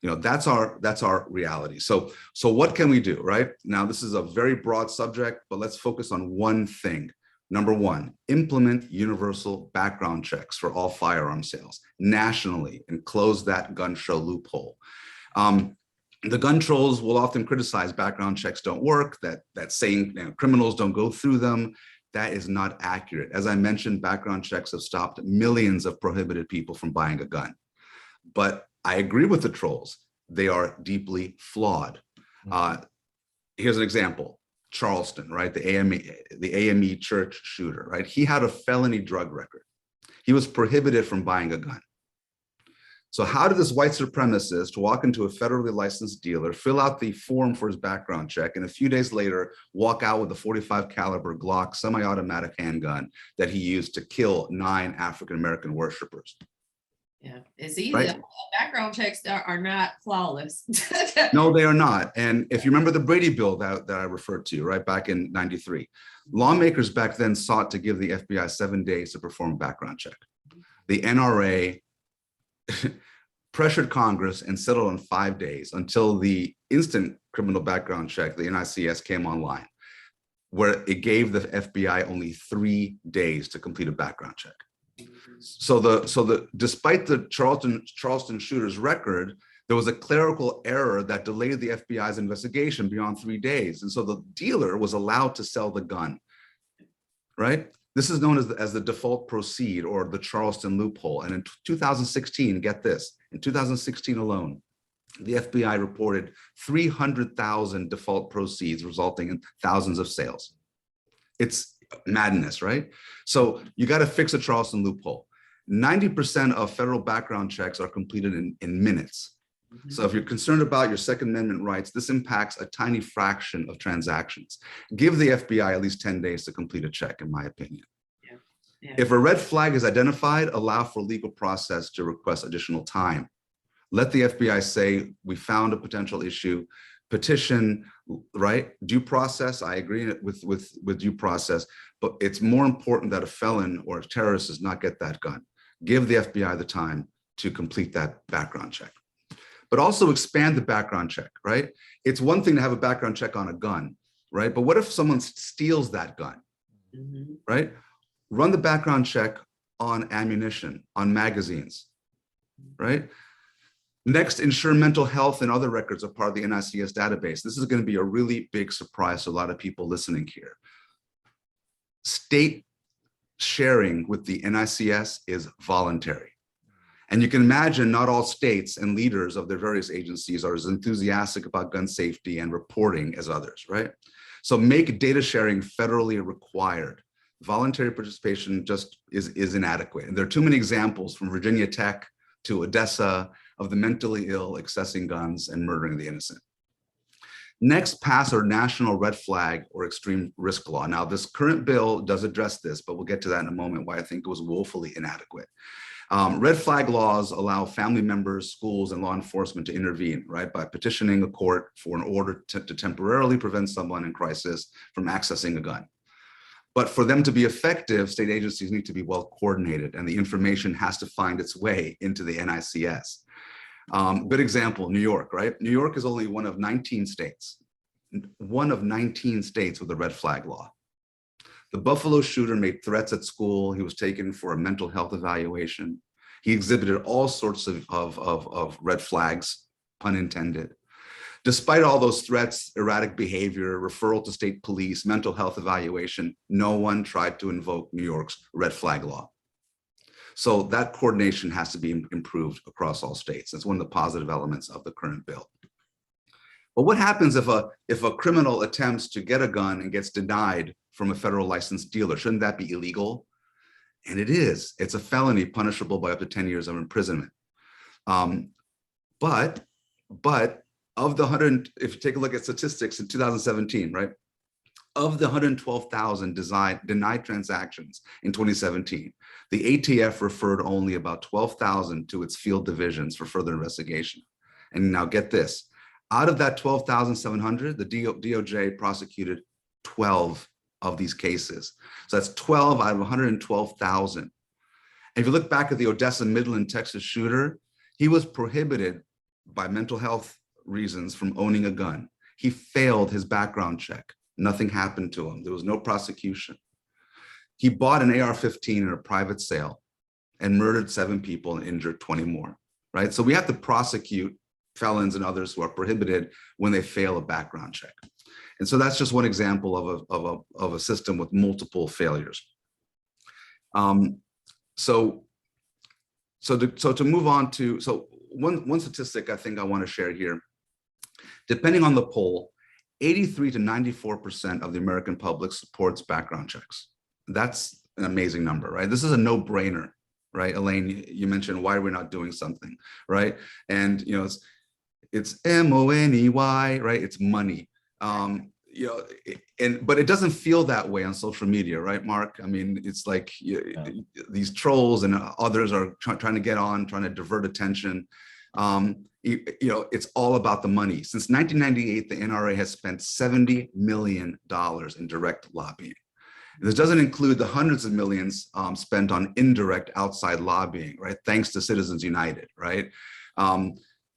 You know, that's our reality. So what can we do, right? Now, this is a very broad subject, but let's focus on one thing. Number one, implement universal background checks for all firearm sales nationally and close that gun show loophole. The gun trolls will often criticize background checks don't work, that saying, you know, criminals don't go through them. That is not accurate. As I mentioned, background checks have stopped millions of prohibited people from buying a gun. But I agree with the trolls. They are deeply flawed. Here's an example. Charleston, right? The AME church shooter, right? He had a felony drug record. He was prohibited from buying a gun. So how did this white supremacist walk into a federally licensed dealer, fill out the form for his background check, and a few days later walk out with a 45 caliber Glock semi-automatic handgun that he used to kill 9 African-American worshipers? Yeah, it's easy. Right? Background checks are not flawless. No, they are not. And if you remember the Brady bill that I referred to, right, back in '93, lawmakers back then sought to give the FBI 7 days to perform a background check. The NRA pressured Congress and settled on 5 days until the instant criminal background check, the NICS, came online, where it gave the FBI only 3 days to complete a background check. So despite the Charleston shooter's record, there was a clerical error that delayed the FBI's investigation beyond 3 days. And so the dealer was allowed to sell the gun, right? This is known as the default proceed, or the Charleston loophole. And in 2016, get this, in 2016 alone, the FBI reported 300,000 default proceeds, resulting in thousands of sales. It's madness, right? So you got to fix a Charleston loophole. 90% of federal background checks are completed in minutes. So if you're concerned about your Second Amendment rights, this impacts a tiny fraction of transactions. Give the FBI at least 10 days to complete a check, in my opinion. If a red flag is identified, allow for legal process to request additional time. Let the FBI say, we found a potential issue, petition, right? Due process, I agree with due process, but it's more important that a felon or a terrorist does not get that gun. Give the FBI the time to complete that background check. But also expand the background check, right? It's one thing to have a background check on a gun, right? But what if someone steals that gun, right? Run the background check on ammunition, on magazines, right? Next, ensure mental health and other records are part of the NICS database. This is going to be a really big surprise to a lot of people listening here. State sharing with the NICS is voluntary. And you can imagine not all states and leaders of their various agencies are as enthusiastic about gun safety and reporting as others, right? So make data sharing federally required. Voluntary participation just is inadequate. And there are too many examples from Virginia Tech to Odessa of the mentally ill accessing guns and murdering the innocent. Next, pass our national red flag or extreme risk law. Now, this current bill does address this, but we'll get to that in a moment, why I think it was woefully inadequate. Red flag laws allow family members, schools, and law enforcement to intervene, right, by petitioning a court for an order to temporarily prevent someone in crisis from accessing a gun. But for them to be effective, state agencies need to be well coordinated, and the information has to find its way into the NICS. Good example, New York, right? New York is only one of 19 states with a red flag law. The Buffalo shooter made threats at school. He was taken for a mental health evaluation. He exhibited all sorts of red flags, pun intended. Despite all those threats, erratic behavior, referral to state police, mental health evaluation, no one tried to invoke New York's red flag law. So that coordination has to be improved across all states. That's one of the positive elements of the current bill. But what happens if a criminal attempts to get a gun and gets denied from a federal licensed dealer? Shouldn't that be illegal? And it is. It's a felony punishable by up to 10 years of imprisonment. But of the 100, if you take a look at statistics in 2017, right? Of the 112,000 denied transactions in 2017, the ATF referred only about 12,000 to its field divisions for further investigation. And now get this, out of that 12,700, the DOJ prosecuted 12 of these cases. So that's 12 out of 112,000. And if you look back at the Odessa, Midland, Texas shooter, he was prohibited by mental health reasons from owning a gun. He failed his background check. Nothing happened to him. There was no prosecution. He bought an AR-15 in a private sale and murdered 7 people and injured 20 more, right? So we have to prosecute felons and others who are prohibited when they fail a background check. And so that's just one example of a system with multiple failures. So to move on to, one statistic I think I want to share here, depending on the poll, 83 to 94% of the American public supports background checks. That's an amazing number, right? This is a no-brainer, right? Elaine, you mentioned why we're not doing something, right? And you know, it's M-O-N-E-Y, right? It's money. You know, but it doesn't feel that way on social media, right, Mark? I mean, it's like these trolls and others are trying to get on, trying to divert attention. You know, it's all about the money. Since 1998, the NRA has spent $70 million in direct lobbying. This doesn't include the hundreds of millions spent on indirect outside lobbying, right? Thanks to Citizens United, right?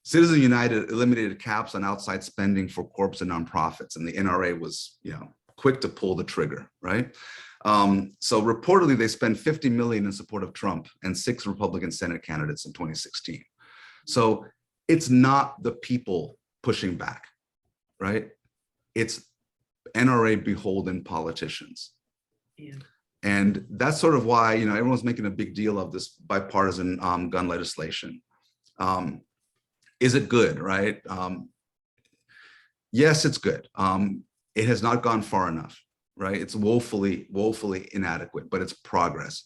Citizens United eliminated caps on outside spending for corps and nonprofits, and the NRA was, you know, quick to pull the trigger, right? So reportedly, they spent $50 million in support of Trump and 6 Republican Senate candidates in 2016. So it's not the people pushing back, right? It's NRA beholden politicians. Yeah. And that's sort of why, you know, everyone's making a big deal of this bipartisan gun legislation. Is it good, right? Yes, it's good. It has not gone far enough, right? It's woefully inadequate, but it's progress.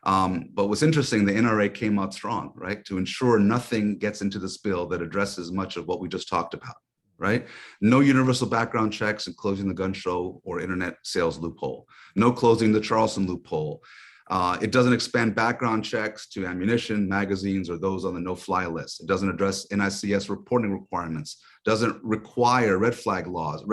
But what's interesting, the NRA came out strong, right? To ensure nothing gets into this bill that addresses much of what we just talked about, right? No universal background checks and closing the gun show or internet sales loophole. No closing the Charleston loophole. It doesn't expand background checks to ammunition, magazines, or those on the no-fly list. It doesn't address NICS reporting requirements, doesn't require red flag laws.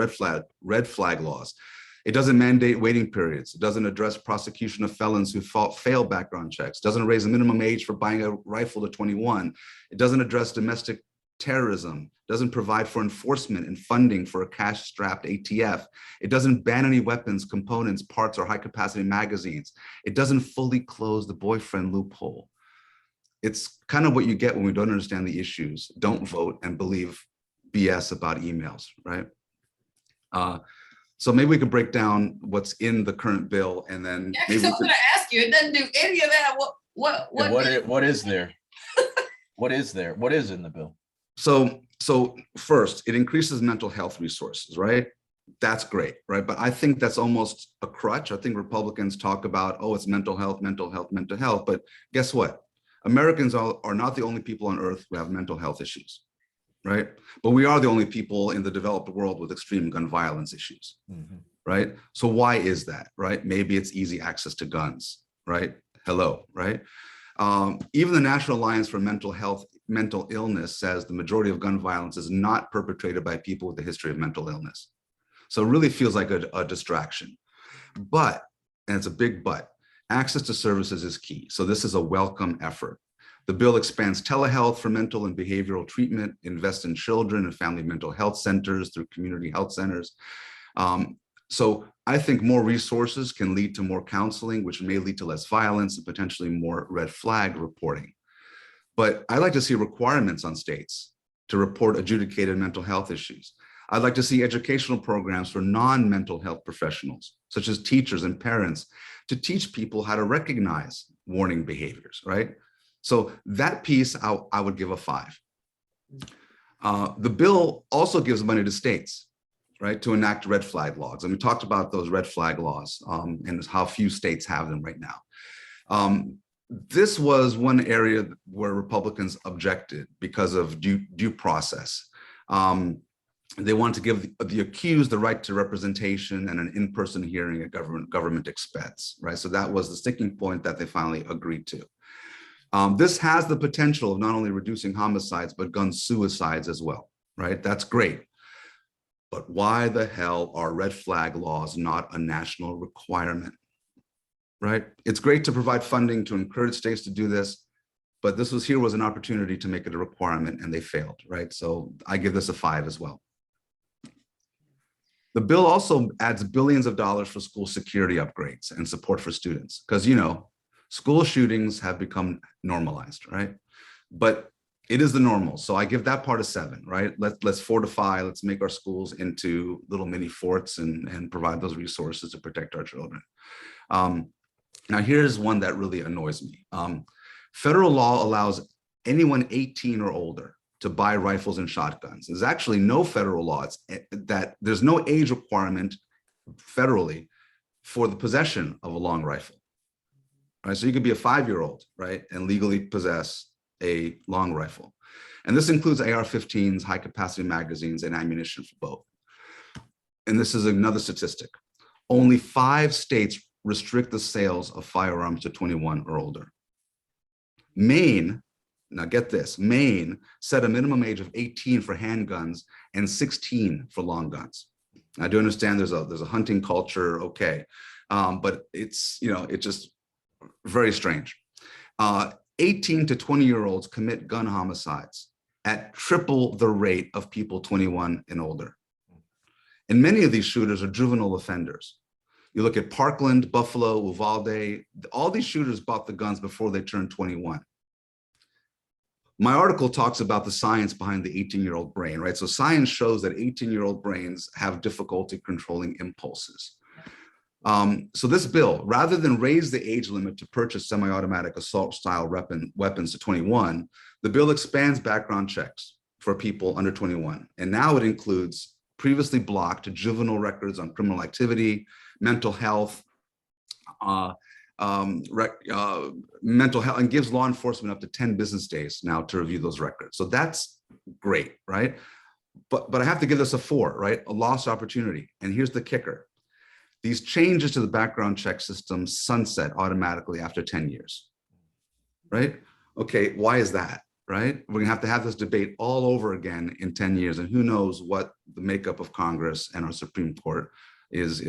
It doesn't mandate waiting periods. It doesn't address prosecution of felons who fail background checks. Doesn't raise the minimum age for buying a rifle to 21. It doesn't address domestic terrorism. Doesn't provide for enforcement and funding for a cash-strapped ATF. It doesn't ban any weapons, components, parts, or high-capacity magazines. It doesn't fully close the boyfriend loophole. It's kind of what you get when we don't understand the issues, don't vote, and believe BS about emails, right? So maybe we could break down what's in the current bill, and then Yeah, maybe because I was going to ask you, it doesn't do any of that. What is there? What is there? What is in the bill? So first, it increases mental health resources, right? That's great, right? But I think that's almost a crutch. I think Republicans talk about, oh, it's mental health, mental health, mental health. But guess what? Americans are not the only people on earth who have mental health issues, right? But we are the only people in the developed world with extreme gun violence issues, right? So why is that, right? Maybe it's easy access to guns, right? Hello, right? Even the National Alliance for Mental Illness says the majority of gun violence is not perpetrated by people with a history of mental illness. So it really feels like a distraction. But, and it's a big but, access to services is key. So this is a welcome effort. The bill expands telehealth for mental and behavioral treatment, invests in children and family mental health centers through community health centers. So I think more resources can lead to more counseling, which may lead to less violence and potentially more red flag reporting. But I'd like to see requirements on states to report adjudicated mental health issues. I'd like to see educational programs for non-mental health professionals, such as teachers and parents, to teach people how to recognize warning behaviors, right? So that piece, I would give a 5. The bill also gives money to states, right, to enact red flag laws. And we talked about those red flag laws and how few states have them right now. This was one area where Republicans objected because of due process. They wanted to give the accused the right to representation and an in-person hearing at government expense, right? So that was the sticking point that they finally agreed to. This has the potential of not only reducing homicides, but gun suicides as well, right? That's great. But why the hell are red flag laws not a national requirement, right? It's great to provide funding to encourage states to do this, but this was an opportunity to make it a requirement and they failed, right? So I give this a 5 as well. The bill also adds billions of dollars for school security upgrades and support for students, because, you know, school shootings have become normalized, right? But it is the normal. So I give that part a 7, right? Let's fortify, let's make our schools into little mini forts and provide those resources to protect our children. Now here's one that really annoys me. Federal law allows anyone 18 or older to buy rifles and shotguns. There's actually no federal law there's no age requirement federally for the possession of a long rifle. Right, so you could be a 5-year-old, right, and legally possess a long rifle. And this includes AR-15s, high capacity magazines, and ammunition for both. And this is another statistic. Only 5 states restrict the sales of firearms to 21 or older. Maine, now get this, Maine set a minimum age of 18 for handguns and 16 for long guns. I do understand there's a hunting culture, okay, but it's, you know, it's just very strange. 18 to 20-year-olds commit gun homicides at triple the rate of people 21 and older. And many of these shooters are juvenile offenders. You look at Parkland, Buffalo, Uvalde, all these shooters bought the guns before they turned 21. My article talks about the science behind the 18-year-old brain, right? So science shows that 18-year-old brains have difficulty controlling impulses. So this bill, rather than raise the age limit to purchase semi-automatic assault-style weapons to 21, the bill expands background checks for people under 21. And now it includes previously blocked juvenile records on criminal activity, mental health, mental health, and gives law enforcement up to 10 business days now to review those records. So that's great, right? But I have to give this a 4, right? A lost opportunity. And here's the kicker. these changes to the background check system sunset automatically after 10 years, right? Okay, why is that, right? We're gonna have to have this debate all over again in 10 years, and who knows what the makeup of Congress and our Supreme Court is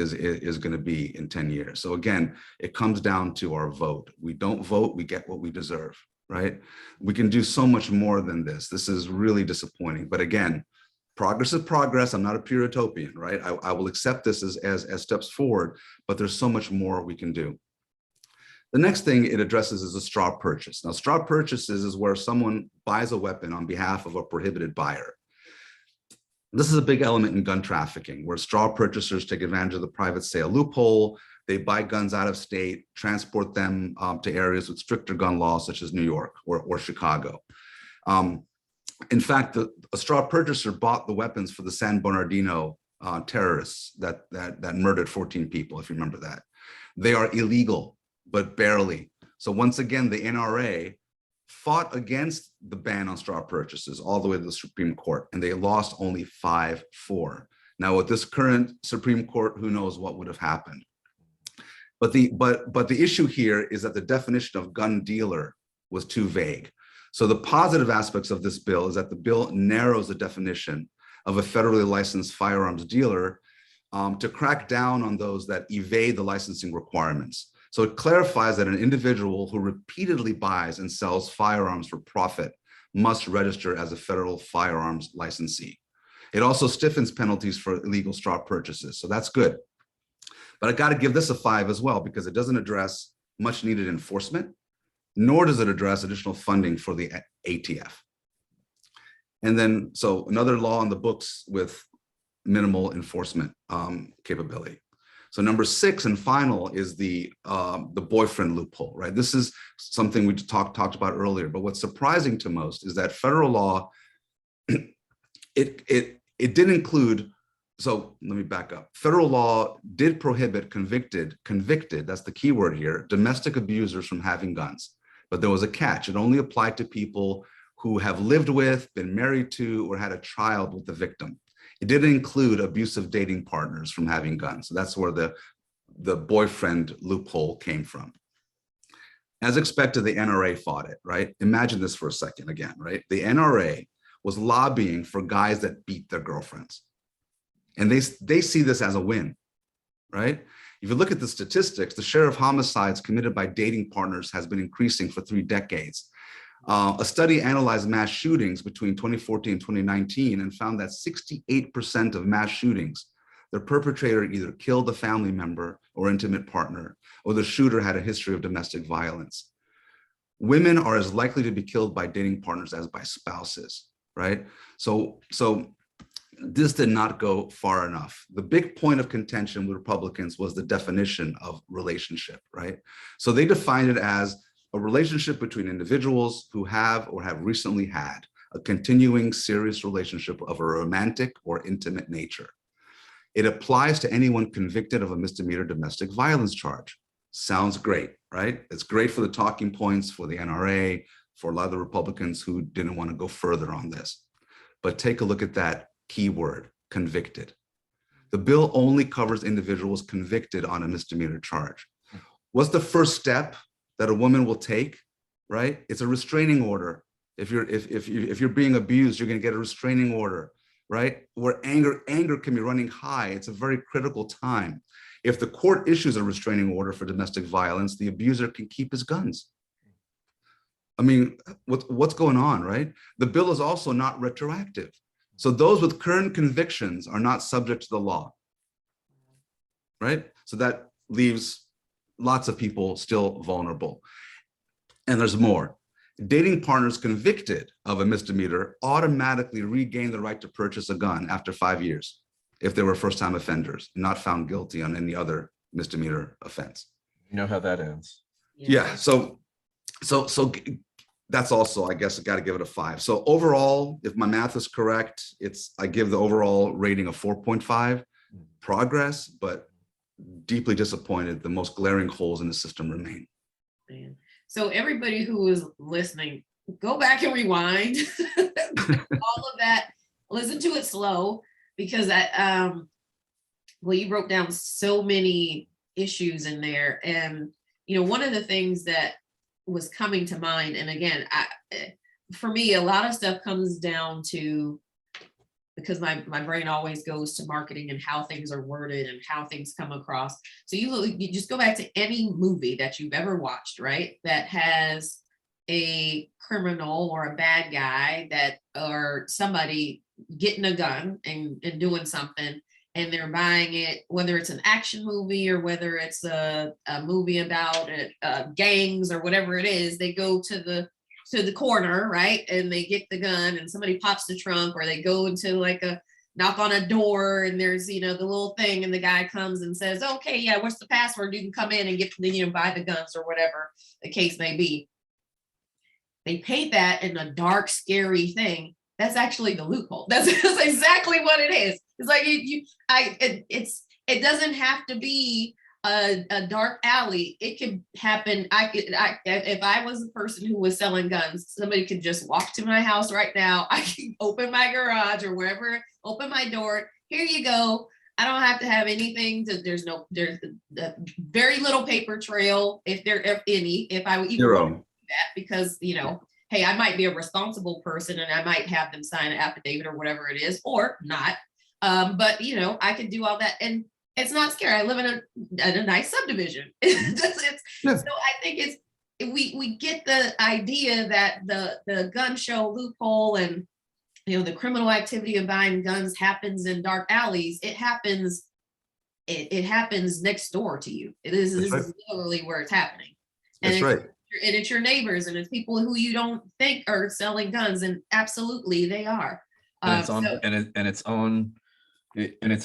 going to be in 10 years. So again, it comes down to our vote. We don't vote, we get what we deserve, right? We can do so much more than this. This is really disappointing. But again, progress is progress. I'm not a pure utopian, right? I will accept this as steps forward, but there's so much more we can do. The next thing it addresses is a straw purchase. Now, straw purchases is where someone buys a weapon on behalf of a prohibited buyer. This is a big element in gun trafficking, where straw purchasers take advantage of the private sale loophole. They buy guns out of state, transport them to areas with stricter gun laws, such as New York or Chicago. In fact, a straw purchaser bought the weapons for the San Bernardino terrorists that murdered 14 people, if you remember that. They are illegal, but barely. So once again, the NRA fought against the ban on straw purchases all the way to the Supreme Court, and they lost only 5-4. Now, with this current Supreme Court, who knows what would have happened. But the issue here is that the definition of gun dealer was too vague. So the positive aspects of this bill is that the bill narrows the definition of a federally licensed firearms dealer to crack down on those that evade the licensing requirements. So it clarifies that an individual who repeatedly buys and sells firearms for profit must register as a federal firearms licensee. It also stiffens penalties for illegal straw purchases, so that's good. But I got to give this a 5 as well, because it doesn't address much needed enforcement, nor does it address additional funding for the ATF. And then, so another law on the books with minimal enforcement capability. So number 6 and final is the boyfriend loophole, right? This is something we talked about earlier, but what's surprising to most is that federal law, it did include, so let me back up. Federal law did prohibit convicted, that's the key word here, domestic abusers from having guns. But there was a catch. It only applied to people who have lived with, been married to, or had a child with the victim. It didn't include abusive dating partners from having guns. So that's where the boyfriend loophole came from. As expected, the NRA fought it, right? Imagine this for a second again, right? The NRA was lobbying for guys that beat their girlfriends. And they see this as a win, right? If you look at the statistics, the share of homicides committed by dating partners has been increasing for 3 decades. A study analyzed mass shootings between 2014 and 2019 and found that 68% of mass shootings, the perpetrator either killed a family member or intimate partner, or the shooter had a history of domestic violence. Women are as likely to be killed by dating partners as by spouses, right? So this did not go far enough. The big point of contention with Republicans was the definition of relationship, right? So they defined it as a relationship between individuals who have or have recently had a continuing serious relationship of a romantic or intimate nature. It applies to anyone convicted of a misdemeanor domestic violence charge. Sounds great, right? It's great for the talking points for the NRA, for a lot of the Republicans who didn't want to go further on this. But take a look at that key word, convicted. The bill only covers individuals convicted on a misdemeanor charge. What's the first step that a woman will take, right? It's a restraining order. If you're being abused, you're going to get a restraining order, right? Where anger can be running high. It's a very critical time. If the court issues a restraining order for domestic violence, the abuser can keep his guns. I mean, what's going on, right? The bill is also not retroactive. So those with current convictions are not subject to the law, right? So that leaves lots of people still vulnerable. And there's more. Dating partners convicted of a misdemeanor automatically regain the right to purchase a gun after 5 years if they were first-time offenders, not found guilty on any other misdemeanor offense. You know how that ends. Yeah, so that's also, I guess, I got to give it a 5. So overall, if my math is correct, I give the overall rating a 4.5. Progress, but deeply disappointed. The most glaring holes in the system remain. Man. So everybody who is listening, go back and rewind all of that. Listen to it slow, because well, you broke down so many issues in there. And, one of the things that was coming to mind, and again, for me, a lot of stuff comes down to, because my brain always goes to marketing and how things are worded and how things come across. So you just go back to any movie that you've ever watched, right? That has a criminal or a bad guy or somebody getting a gun and doing something, and they're buying it, whether it's an action movie or whether it's a movie about gangs or whatever it is, they go to the corner, right? And they get the gun and somebody pops the trunk, or they go into like a knock on a door and there's, the little thing, and the guy comes and says, okay, yeah, what's the password? You can come in and get, buy the guns or whatever the case may be. They paint that in a dark, scary thing. That's actually the loophole. That's exactly what it is. It's like it doesn't have to be a dark alley. It could happen. If I was a person who was selling guns, somebody could just walk to my house right now. I can open my garage or wherever, open my door. Here you go. I don't have to have anything. There's very little paper trail, if any. If I would even want to do that, because hey, I might be a responsible person and I might have them sign an affidavit or whatever it is, or not. But I could do all that, and it's not scary. I live in a nice subdivision. So I think we get the idea that the gun show loophole and the criminal activity of buying guns happens in dark alleys. It happens. It happens next door to you. This is literally where it's happening. That's right. And it's your neighbors, and it's people who you don't think are selling guns, and absolutely they are. And it's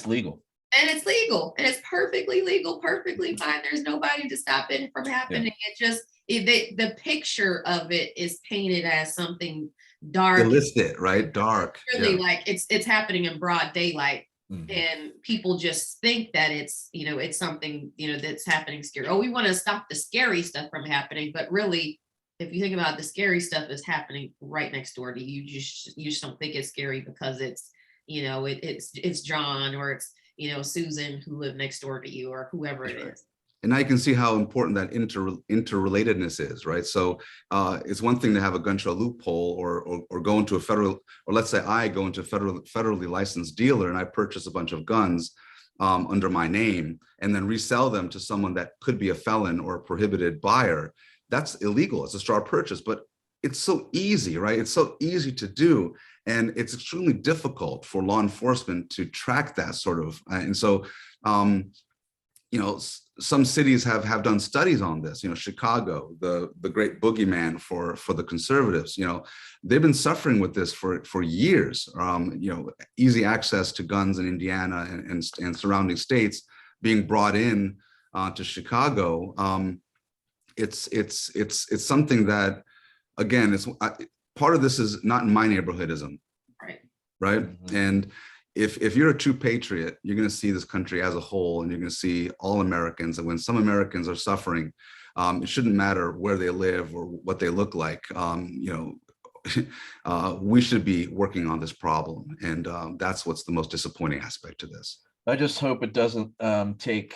legal. And it's legal, and it's perfectly legal, perfectly fine. There's nobody to stop it from happening. It just the picture of it is painted as something dark. Illicit, right? Dark. Really, like it's happening in broad daylight. Mhm. And people just think that it's it's something that's happening scary. Oh, we want to stop the scary stuff from happening, but really, if you think about it, the scary stuff is happening right next door to you. You just don't think it's scary because it's it's John, or it's Susan, who live next door to you, or whoever it is. And I can see how important that interrelatedness is, right? So it's one thing to have a gun show loophole, or go into a federal, or let's say I go into a federally licensed dealer and I purchase a bunch of guns under my name and then resell them to someone that could be a felon or a prohibited buyer. That's illegal. It's a straw purchase, but it's so easy, right? It's so easy to do. And it's extremely difficult for law enforcement to track that sort of. And so, some cities have done studies on this. Chicago, the great boogeyman for the conservatives. They've been suffering with this for years. Easy access to guns in Indiana and surrounding states being brought in to Chicago. It's something that, again, part of this is not in my neighborhoodism, right? Mm-hmm. And if you're a true patriot, you're going to see this country as a whole, and you're going to see all Americans. And when some Americans are suffering, it shouldn't matter where they live or what they look like. We should be working on this problem, and that's what's the most disappointing aspect to this. I just hope it doesn't take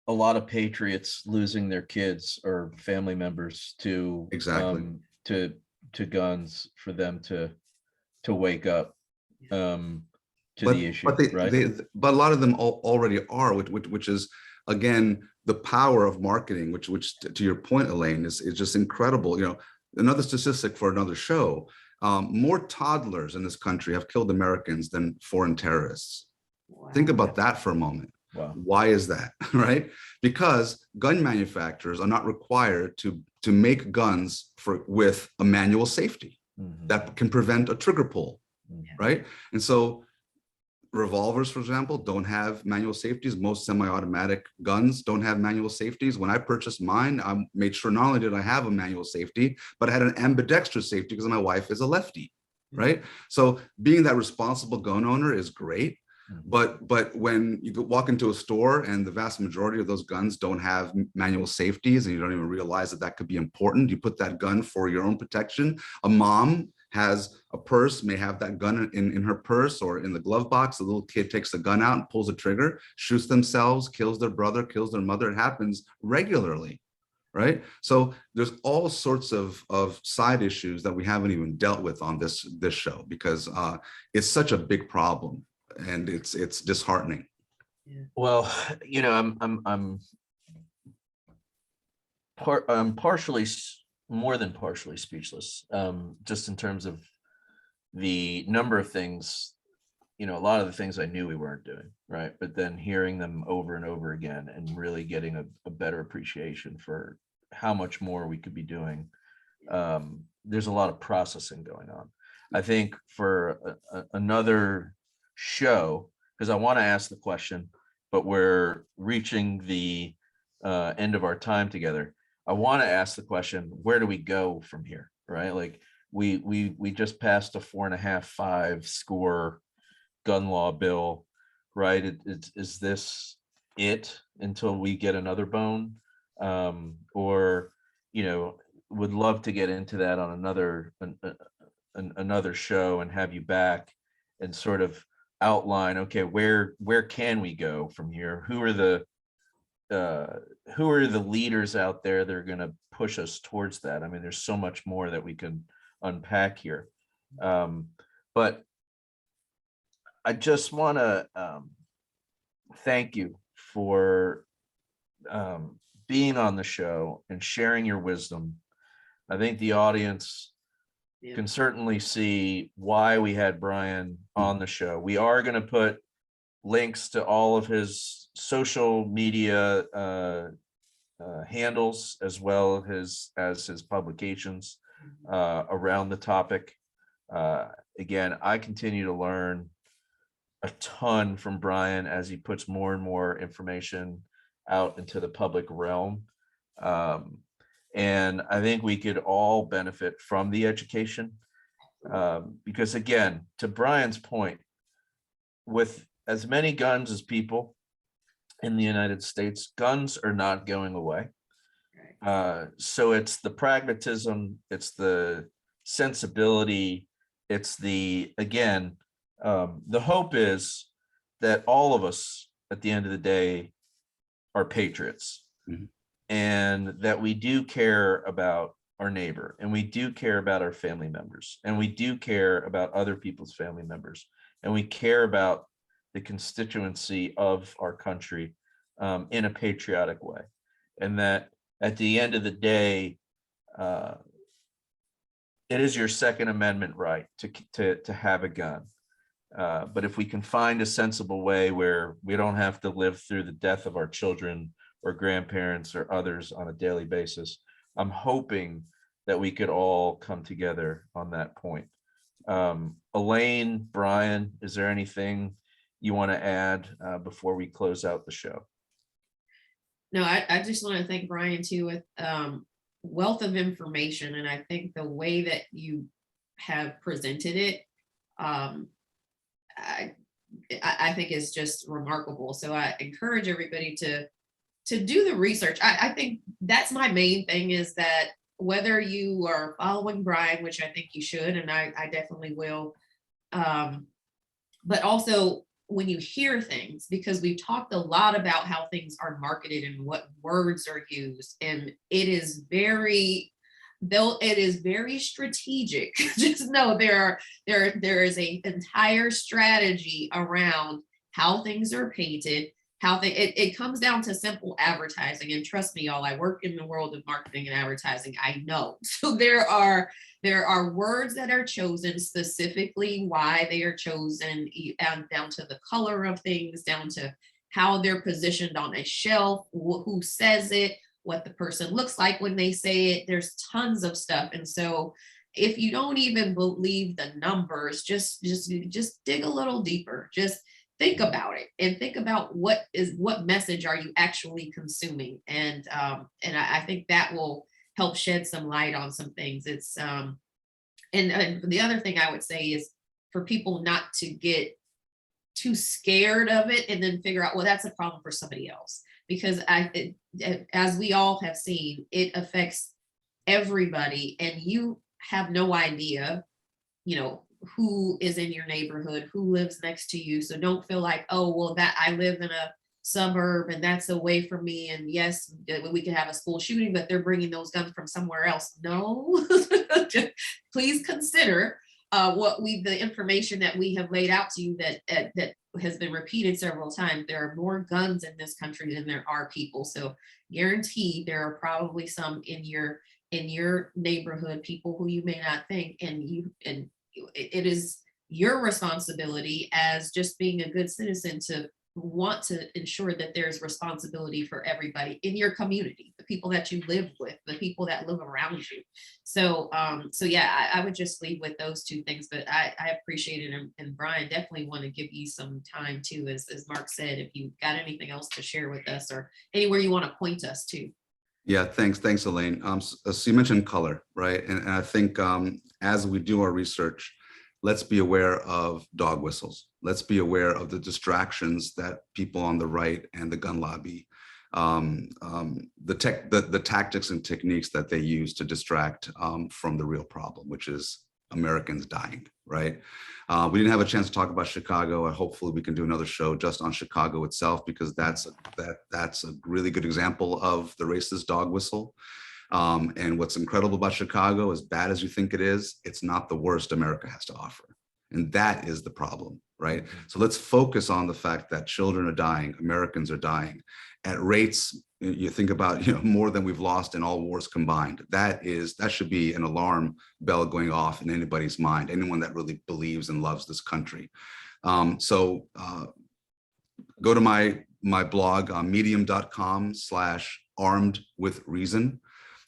a lot of patriots losing their kids or family members to to guns for them to wake up to the issue, right? But a lot of them already are, which is, again, the power of marketing, which to your point, Elaine, is just incredible. Another statistic for another show, more toddlers in this country have killed Americans than foreign terrorists. Wow. Think about that for a moment. Wow. Why is that, right? Because gun manufacturers are not required to make guns with a manual safety that can prevent a trigger pull, right? And so revolvers, for example, don't have manual safeties. Most semi-automatic guns don't have manual safeties. When I purchased mine, I made sure not only did I have a manual safety, but I had an ambidextrous safety because my wife is a lefty, right? So being that responsible gun owner is great. But when you walk into a store and the vast majority of those guns don't have manual safeties, and you don't even realize that could be important, you put that gun for your own protection. A mom has a purse, may have that gun in her purse or in the glove box. The little kid takes the gun out and pulls the trigger, shoots themselves, kills their brother, kills their mother. It happens regularly, right? So there's all sorts of side issues that we haven't even dealt with on this show, because it's such a big problem, and it's disheartening. Well, you know, I'm partially, more than partially speechless, just in terms of the number of things, you know, a lot of the things I knew we weren't doing, right? But then hearing them over and over again and really getting a better appreciation for how much more we could be doing. There's a lot of processing going on. I think for another show, because I want to ask the question, but we're reaching the end of our time together. I want to ask the question, where do we go from here, right? Like we just passed a 4.5-5 score gun law bill, right? Is this it until we get another bone? Or, you know, would love to get into that on another show and have you back and sort of outline, okay, where can we go from here? Who are the leaders out there that are going to push us towards that? I mean, there's so much more that we can unpack here. But I just want to thank you for being on the show and sharing your wisdom. I think the audience can certainly see why we had Bryan on the show. We are going to put links to all of his social media handles, as well as his publications around the topic. Again, I continue to learn a ton from Bryan as he puts more and more information out into the public realm. And I think we could all benefit from the education, because again, to Bryan's point, with as many guns as people in the United States, guns are not going away. So it's the pragmatism, it's the sensibility, it's the, again, the hope is that all of us at the end of the day are patriots. Mm-hmm. And that we do care about our neighbor, and we do care about our family members, and we do care about other people's family members, and we care about the constituency of our country in a patriotic way. And that at the end of the day, it is your Second Amendment right to have a gun. But if we can find a sensible way where we don't have to live through the death of our children or grandparents or others on a daily basis, I'm hoping that we could all come together on that point. Elaine, Bryan, is there anything you want to add before we close out the show? No, I just want to thank Bryan too, with wealth of information. And I think the way that you have presented it, I think is just remarkable. So I encourage everybody to do the research. I think that's my main thing, is that whether you are following Bryan, which I think you should, and I definitely will, but also when you hear things, because we've talked a lot about how things are marketed and what words are used, and it is very strategic. Just know there is a entire strategy around how things are painted, it comes down to simple advertising. And trust me, y'all, I work in the world of marketing and advertising. I know. So there are words that are chosen, specifically why they are chosen, down to the color of things, down to how they're positioned on a shelf, who says it, what the person looks like when they say it. There's tons of stuff. And so if you don't even believe the numbers, just dig a little deeper. Just think about it, and think about what message are you actually consuming. And I think that will help shed some light on some things. It's and the other thing I would say is for people not to get too scared of it and then figure out, well, that's a problem for somebody else, because as we all have seen, it affects everybody, and you have no idea you know, who is in your neighborhood, who lives next to you. So don't feel like, oh, well, that I live in a suburb and that's away from me. And yes, we could have a school shooting, but they're bringing those guns from somewhere else. No, please consider the information that we have laid out to you that has been repeated several times. There are more guns in this country than there are people. So guaranteed there are probably some in your neighborhood, people who you may not think, and it is your responsibility as just being a good citizen to want to ensure that there's responsibility for everybody in your community, the people that you live with, the people that live around you. So yeah, I would just leave with those two things, but I appreciate it. And Bryan, definitely want to give you some time too, as Mark said, if you got anything else to share with us or anywhere you want to point us to. Yeah, thanks, Elaine. So you mentioned color, right? And I think as we do our research, let's be aware of dog whistles. Let's be aware of the distractions that people on the right and the gun lobby, the tactics and techniques that they use to distract from the real problem, which is Americans dying, right? We didn't have a chance to talk about Chicago, and hopefully we can do another show just on Chicago itself, because that's a really good example of the racist dog whistle. And what's incredible about Chicago, as bad as you think it is, it's not the worst America has to offer. And that is the problem, right? So let's focus on the fact that children are dying, Americans are dying at rates, you think about, more than we've lost in all wars combined. That should be an alarm bell going off in anybody's mind, anyone that really believes and loves this country. So go to my blog, medium.com/armedwithreason.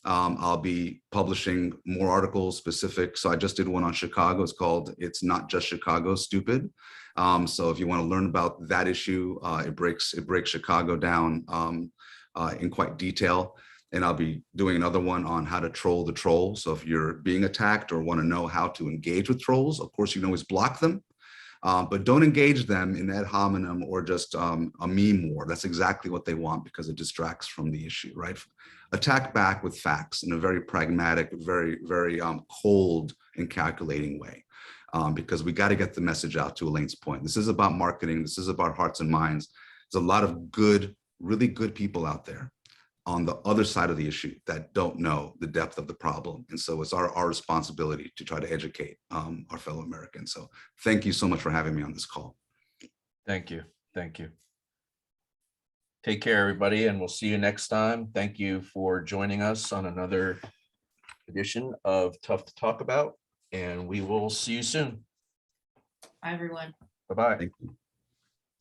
I'll be publishing more articles specific. So I just did one on Chicago. It's called "It's Not Just Chicago, Stupid." So if you want to learn about that issue, it breaks Chicago down in quite detail. And I'll be doing another one on how to troll the troll. So if you're being attacked or want to know how to engage with trolls, of course, you can always block them. But don't engage them in ad hominem or just a meme war. That's exactly what they want, because it distracts from the issue, right? Attack back with facts in a very pragmatic, very, very cold and calculating way, because we got to get the message out, to Elaine's point. This is about marketing. This is about hearts and minds. There's a lot of good, really good people out there on the other side of the issue that don't know the depth of the problem. And so it's our responsibility to try to educate our fellow Americans. So thank you so much for having me on this call. Thank you. Thank you. Take care, everybody, and we'll see you next time. Thank you for joining us on another edition of Tough to Talk About, and we will see you soon. Bye, everyone. Bye-bye. Thank you.